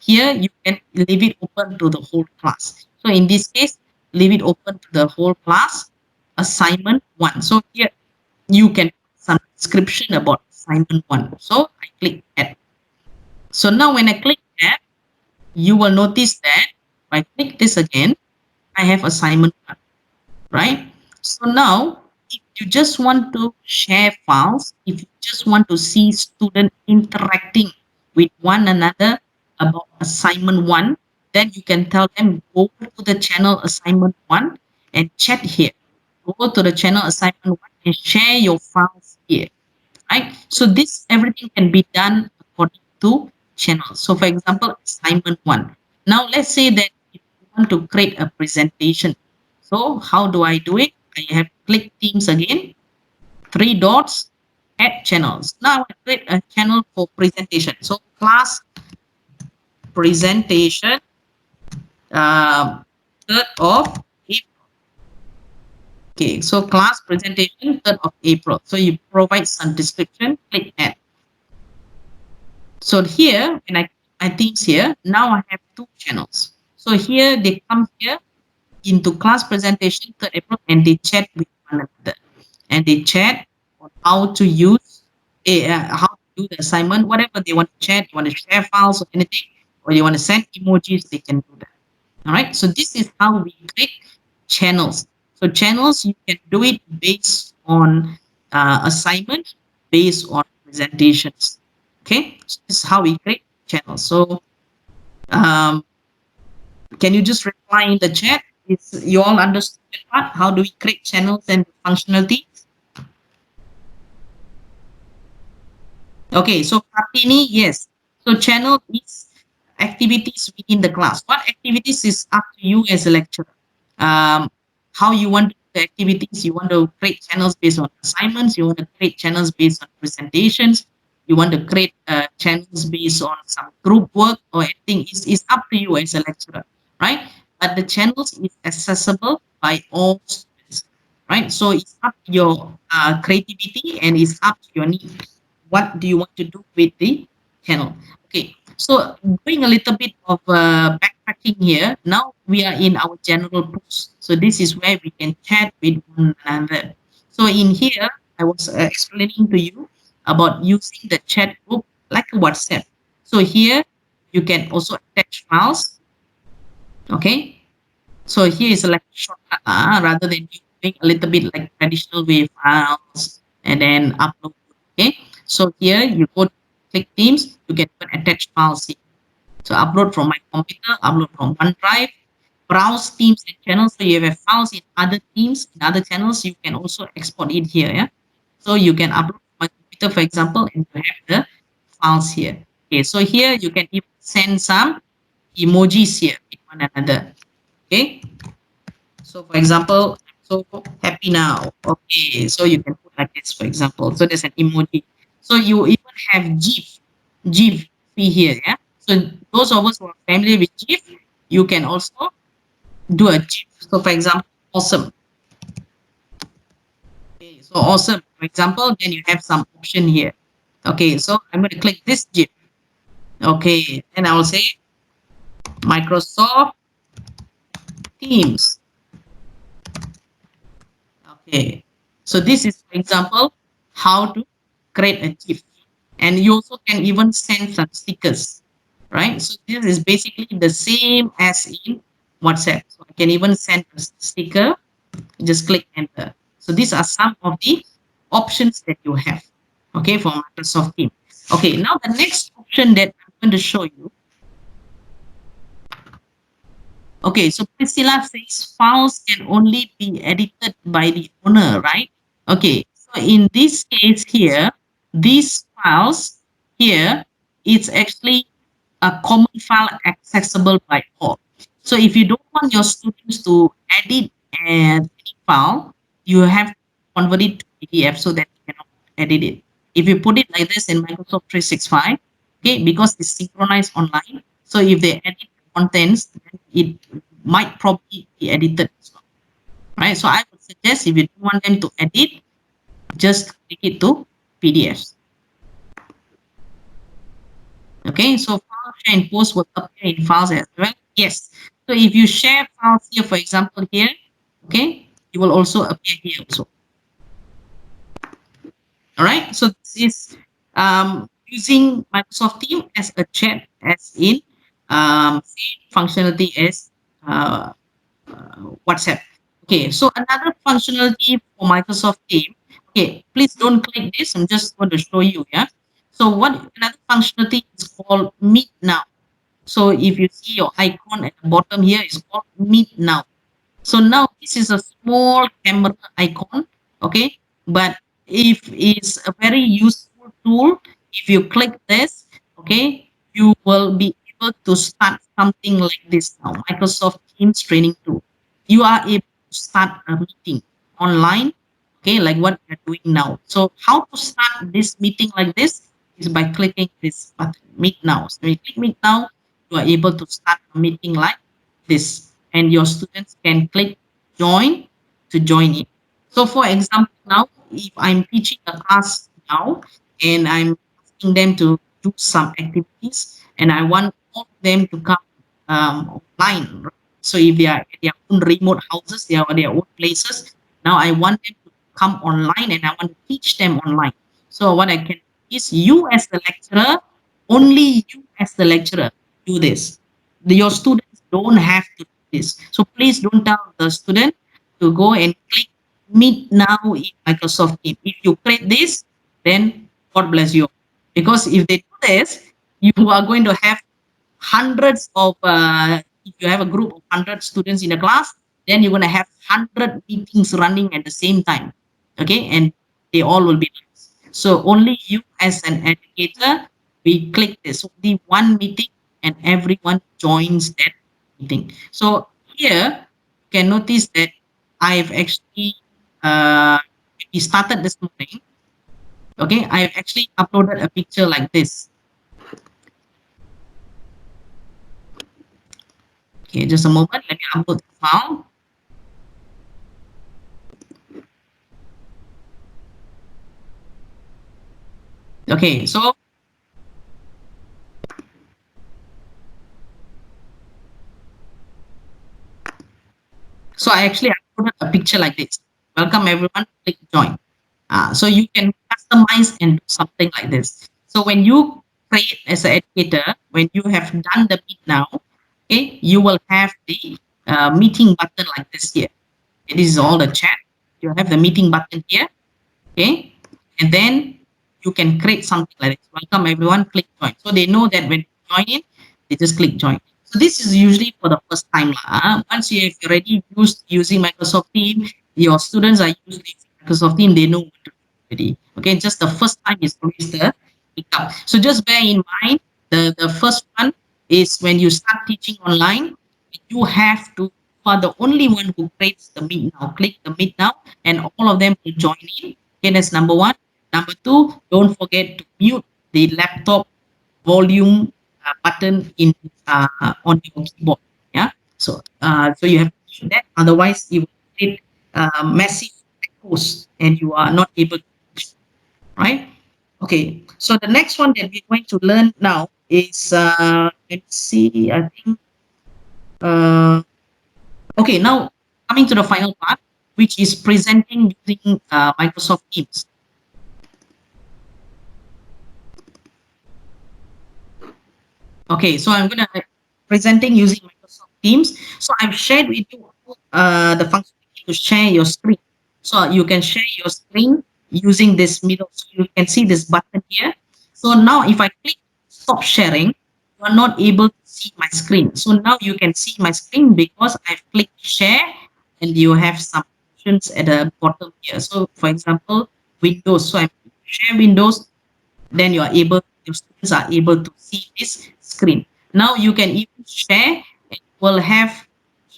Here, you can leave it open to the whole class. So in this case, leave it open to the whole class, assignment one. So here, you can put some description about assignment one. So I click add. So now when I click add, you will notice that if I click this again, I have assignment one, right? So now, if you just want to share files, if you just want to see students interacting with one another about assignment one, then you can tell them go to the channel assignment one and chat here. Go to the channel assignment one and share your files here, right? So this everything can be done according to channels. So for example, assignment one. Now let's say that if you want to create a presentation. So how do I do it? I have click Teams again, three dots, add channels. Now I create a channel for presentation. So class presentation, 3rd of April. Okay, so class presentation 3rd of April. So you provide some description, click add. So here, when I things here, now I have two channels. So here they come here into class presentation 3rd April and they chat with one another. And they chat on how to use how to do the assignment, whatever they want to chat, they want to share files or anything, or they want to send emojis, they can do that. All right. So this is how we create channels. So channels, you can do it based on assignment, based on presentations. Okay. So this is how we create channels. So um, can you just reply in the chat Is you all understood that part? How do we create channels and functionality? Okay, so Kartini, yes. So channel is activities within the class. What activities is up to you as a lecturer. Um, how you want to do the activities, you want to create channels based on assignments, you want to create channels based on presentations, you want to create channels based on some group work or anything is up to you as a lecturer, right? But the channels is accessible by all students, right? So it's up to your creativity and it's up to your need. What do you want to do with the channel? Okay, so doing a little bit of backtracking here. Now we are in our general post. So this is where we can chat with one another. So in here, I was explaining to you about using the chat group like a WhatsApp. So here you can also attach files. Okay, so here is like a shortcut rather than you doing a little bit like traditional way files and then upload. Okay, so here you go to click Teams, you can even attach files here. So upload from my computer, upload from OneDrive, browse teams and channels. So you have files in other teams, in other channels, you can also export it here. Yeah. So you can upload from my computer, for example, and you have the files here. Okay, so here you can even send some emojis here with one another. Okay. So for example, I'm so happy now. Okay, so you can put like this, for example. So there's an emoji. So you even have GIF here, yeah. So those of us who are familiar with GIF, you can also do a GIF. So for example, awesome. Okay, so awesome. For example, then you have some option here. Okay, so I'm going to click this GIF. Okay, and I will say Microsoft Teams. Okay, so this is, for example, how to create a GIF. And you also can even send some stickers, right? So this is basically the same as in WhatsApp. So I can even send a sticker, just click enter. So these are some of the options that you have, okay, for Microsoft Teams. Okay, now the next option that I'm going to show you. Okay, so Priscilla says files can only be edited by the owner, right? Okay, so in this case here, these files here, it's actually a common file accessible by all. So if you don't want your students to edit any file, you have to convert it to PDF so that you cannot edit it. If you put it like this in Microsoft 365, okay, because it's synchronized online, so if they edit contents, then it might probably be edited as well, right? So I would suggest if you don't want them to edit, just click it to PDFs. Okay, so file share and post will appear in files as well. Yes. So if you share files here, for example, here, okay, it will also appear here also. All right. So this is using Microsoft Teams as a chat, as in same functionality as uh, WhatsApp. Okay, so another functionality for Microsoft Teams. Okay, please don't click this. I'm just going to show you. Yeah. So what another functionality is called Meet Now. So if you see your icon at the bottom here, is called Meet Now. So now this is a small camera icon, okay? But if it's a very useful tool, if you click this, okay, you will be able to start something like this now, Microsoft Teams training tool. You are able to start a meeting online, okay, like what we're doing now. So how to start this meeting like this is by clicking this button, Meet Now. So you click Meet Now, you are able to start a meeting like this, and your students can click join to join it. So for example, now if I'm teaching a class now and I'm asking them to do some activities and I want all of them to come online, right? So if they are at their own remote houses, they are at their own places, now I want them to come online and I want to teach them online. So what I can do is, you as the lecturer, only you as the lecturer do this. Your students don't have to do this. So please don't tell the student to go and click Meet Now in Microsoft Teams. If you create this, then God bless you. Because if they do this, you are going to have hundreds of, if you have a group of 100 students in a class, then you're going to have 100 meetings running at the same time. Okay, and they all will be live. So only you as an educator, we click this only one meeting and everyone joins that meeting. So here you can notice that I've actually we started this morning. Okay, I've actually uploaded a picture like this. Okay, just a moment. Let me upload the file. Okay, so I actually uploaded a picture like this. Welcome everyone, click join. So you can customize and do something like this. So when you create as an educator, when you have done the meet now, okay, you will have the meeting button like this here. This is all the chat. You have the meeting button here, okay, and then you can create something like this. Welcome everyone, click join. So they know that when you join in, they just click join. So this is usually for the first time lah. Once you have already used using Microsoft Teams, your students are used to using Microsoft Teams, they know what to do already. Okay, just the first time is always the hiccup. So just bear in mind the first one is when you start teaching online, you have to, you are the only one who creates the meet now. Click the meet now, and all of them will join in. Okay, that's number one. Number two, don't forget to mute the laptop volume button in on your keyboard. Yeah. So you have to mute that. Otherwise, it will create massive echoes, and you are not able to teach, right? Okay. So the next one that we're going to learn now is let's see. I think okay. Now coming to the final part, which is presenting using Microsoft Teams. Okay, so I'm gonna presenting using Microsoft Teams. So I've shared with you the functionality to share your screen. So you can share your screen using this middle. So you can see this button here. So now if I click stop sharing, you are not able to see my screen. So now you can see my screen because I've clicked share, and you have some options at the bottom here. So for example, Windows. So I share Windows, then your students are able to see this screen. Now you can even share, and will have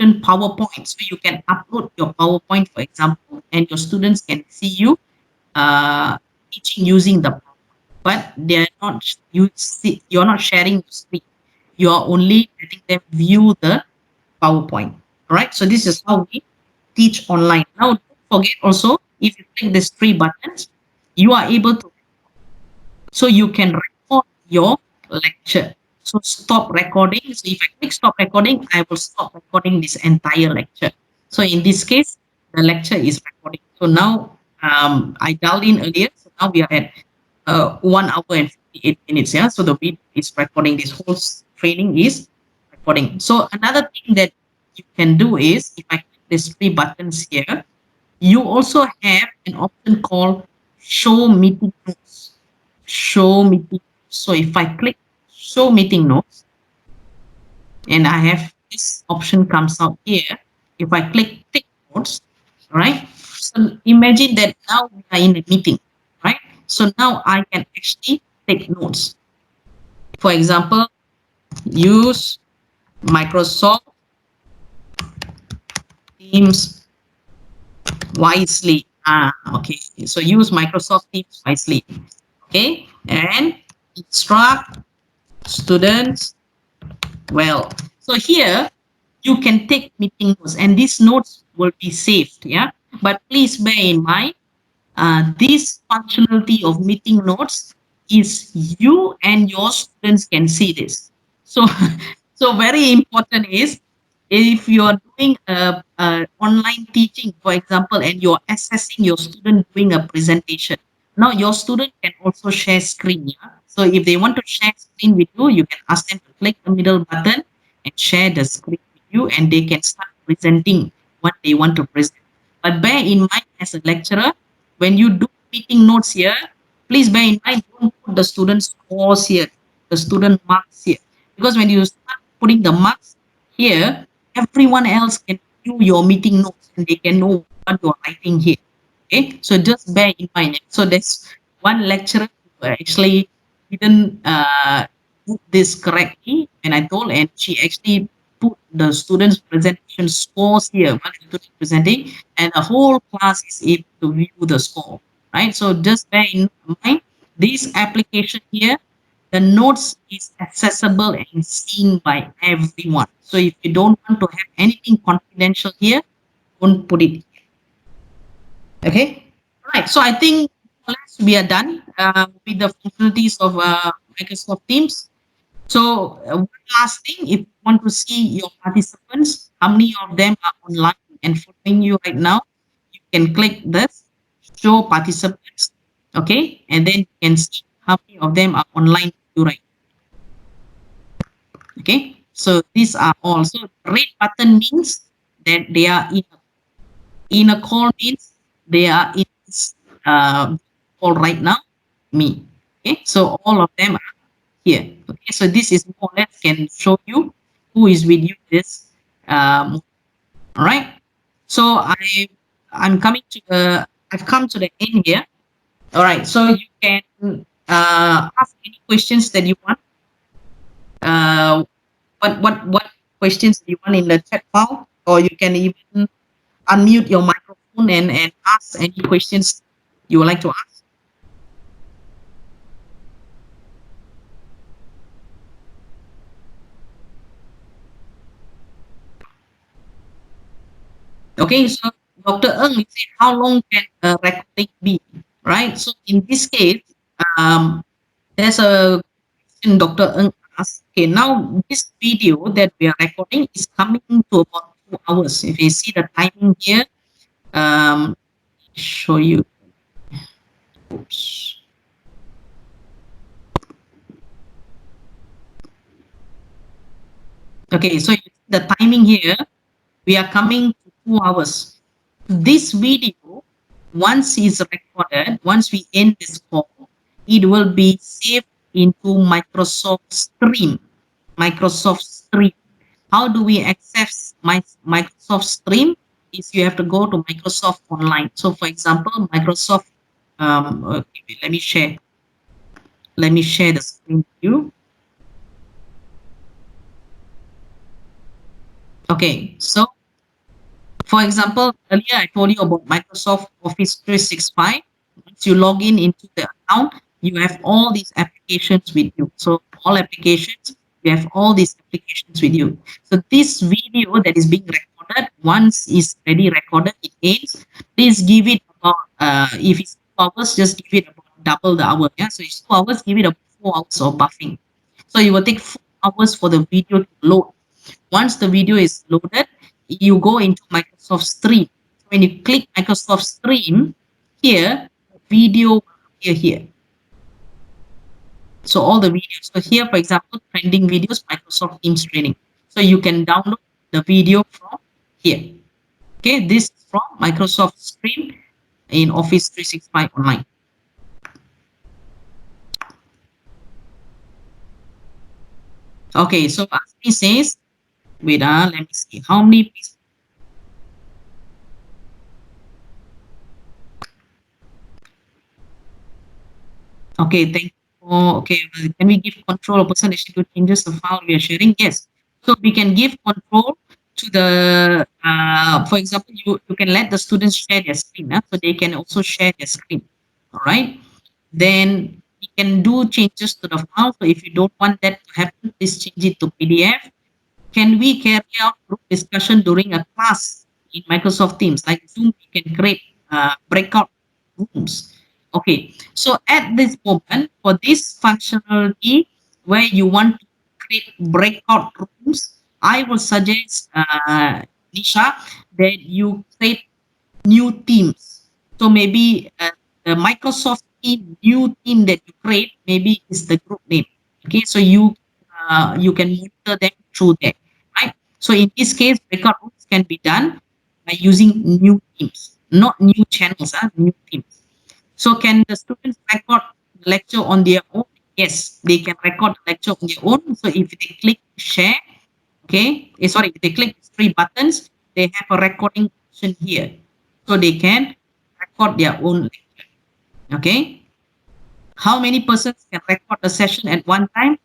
PowerPoint, so you can upload your PowerPoint, for example, and your students can see you teaching using the PowerPoint. But they're not you're not sharing your screen, you are only letting them view the PowerPoint. All right, so this is how we teach online. Now don't forget also, if you click these three buttons, you are able to, so you can record your lecture. So stop recording. So if I click stop recording, I will stop recording this entire lecture. So in this case, the lecture is recording. So now I dialed in earlier. So now we are at 1 hour and 58 minutes. Yeah. So the video is recording. This whole training is recording. So another thing that you can do is, if I click these three buttons here, you also have an option called show meeting notes. Show meeting. So if I click show meeting notes, and I have this option comes out here. If I click take notes, right? So imagine that now we are in a meeting, right? So now I can actually take notes. For example, use Microsoft Teams wisely. Okay. So use Microsoft Teams wisely. Okay, and instruct students well. So here you can take meeting notes, and these notes will be saved. Yeah, but please bear in mind, this functionality of meeting notes is you and your students can see this. So so very important is, if you are doing a online teaching, for example, and you're assessing your student doing a presentation, now your student can also share screen. Yeah, so if they want to share screen with you, you can ask them to click the middle button and share the screen with you, and they can start presenting what they want to present. But bear in mind, as a lecturer, when you do meeting notes here, please bear in mind, don't put the student scores here, the student marks here, because when you start putting the marks here, everyone else can view your meeting notes and they can know what you are writing here. Okay, so just bear in mind. So there's one lecturer who actually didn't put this correctly, and I told, and she actually put the students' presentation scores here while the student presenting, and the whole class is able to view the score. Right. So just bear in mind this application here. The notes is accessible and seen by everyone. So if you don't want to have anything confidential here, don't put it. Okay. Right. So I think more or less we are done with the functionalities of Microsoft Teams. So one last thing, if you want to see your participants, how many of them are online and following you right now, you can click this show participants. Okay. And then you can see how many of them are online with you right. Okay. So these are all. So red button means that they are in a call means they are in this call right now, me. Okay, so all of them are here. Okay, so this is more or less can show you who is with you this all right. So I'm coming to the I've come to the end here. All right, so you can ask any questions that you want. Uh, what questions you want in the chat file, or you can even unmute your microphone and ask any questions you would like to ask. Okay, so Dr. Ng, you say how long can a recording be? Right. So in this case, there's a question Dr. Ng asked. Okay, now this video that we are recording is coming to about 2 hours. If you see the timing here, show you. Oops. Okay, so the timing here, we are coming to 2 hours. This video, once is recorded, once we end this call, it will be saved into Microsoft Stream. Microsoft Stream. How do we access Microsoft Stream? Is you have to go to Microsoft Online. So, for example, Microsoft. Okay, let me share. Let me share the screen with you. Okay, so for example, earlier I told you about Microsoft Office 365. Once you log in into the account, you have all these applications with you. So all applications, you have all these applications with you. So this video that is being recorded, once is already recorded, it ends. Please give it about, if it's 2 hours, just give it about double the hour. Yeah, so it's 2 hours, give it about 4 hours of buffering. So it will take 4 hours for the video to load. Once the video is loaded, you go into Microsoft Stream. When you click Microsoft Stream, here, video will appear here. So all the videos. So here, for example, trending videos, Microsoft Teams training. So you can download the video from here. Okay, this is from Microsoft Stream in Office 365 Online. Okay, so as he says, wait, let me see how many people. Okay, thank you. Okay, can we give control of person actually changes the file we are sharing? Yes. So we can give control to the, for example, you can let the students share their screen. So they can also share their screen. All right. Then you can do changes to the file. So if you don't want that to happen, please change it to PDF. Can we carry out group discussion during a class in Microsoft Teams? Like Zoom, we can create breakout rooms. Okay, so at this moment, for this functionality where you want to create breakout rooms, I will suggest, Nisha, that you create new teams. So maybe the Microsoft team, new team that you create, maybe is the group name. Okay, so you can monitor them through there, right? So in this case, breakout rooms can be done by using new teams, not new channels, new teams. So can the students record the lecture on their own? Yes, they can record the lecture on their own. So if they click share, okay, sorry, if they click three buttons, they have a recording option here. So they can record their own lecture. Okay. How many persons can record a session at one time?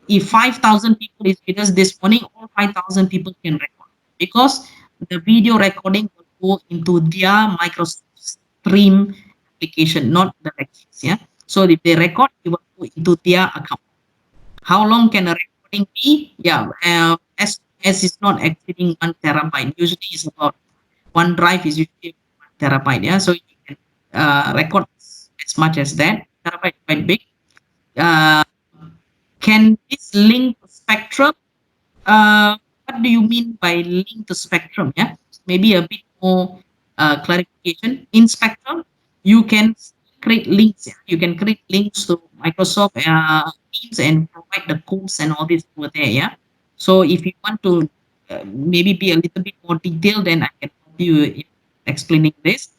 If 5,000 people is with us this morning, all 5,000 people can record because the video recording will go into their Microsoft Stream application, not the lectures. Yeah. So if they record, it will go into their account. How long can a recording be? Yeah, as it's not exceeding 1 terabyte. Usually, it's about one drive is usually 1 terabyte. Yeah, so you can record as much as that. Terabyte quite big. Uh, can this link spectrum? What do you mean by link to spectrum? Yeah, maybe a bit more clarification. In spectrum, you can create links. Yeah? You can create links to Microsoft Teams and provide the codes and all this over there. Yeah. So if you want to maybe be a little bit more detailed, then I can help you in explaining this.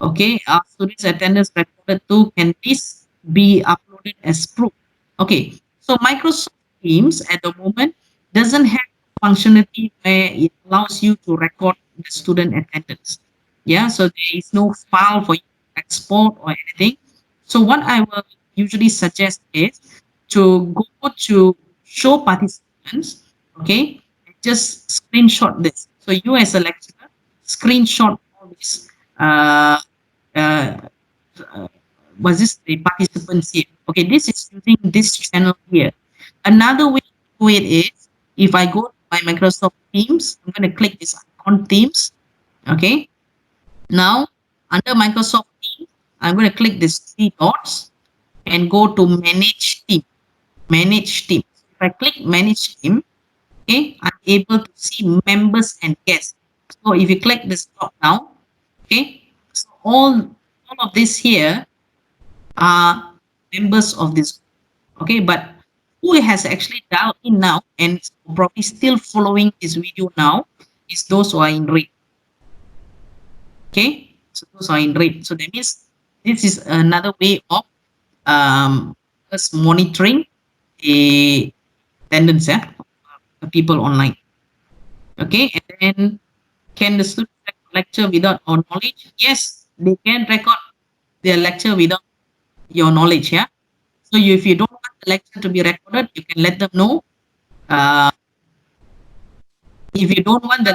Okay, students' attendance recorded too. Can this be uploaded as proof? Okay, so Microsoft Teams at the moment doesn't have functionality where it allows you to record the student attendance. Yeah, so there is no file for you to export or anything. So what I will usually suggest is to go to show participants, okay, and just screenshot this. So you as a lecturer, screenshot all this uh, uh, uh, was this the participants here? Okay, this is using this channel here. Another way to do it is if I go to my Microsoft Teams, I'm going to click this icon Teams. Okay, now under Microsoft Teams, I'm going to click this three dots and go to Manage Team. Manage Team. If I click Manage Team, okay, I'm able to see members and guests. So if you click this drop down, okay, so all of this here are members of this. Okay, but who has actually dialed in now and probably still following this video now is those who are in red. Okay, so those are in red. So that means this is another way of us monitoring the attendance, yeah, of people online. Okay, and then can the student lecture without our knowledge? Yes, they can record their lecture without your knowledge. Yeah. So if you don't want the lecture to be recorded, you can let them know. Uh, if you don't want the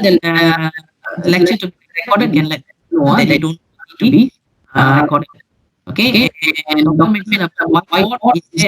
lecture to be recorded, you can let them know that you don't want it to be recorded. Okay. And documentation of the whiteboard is there.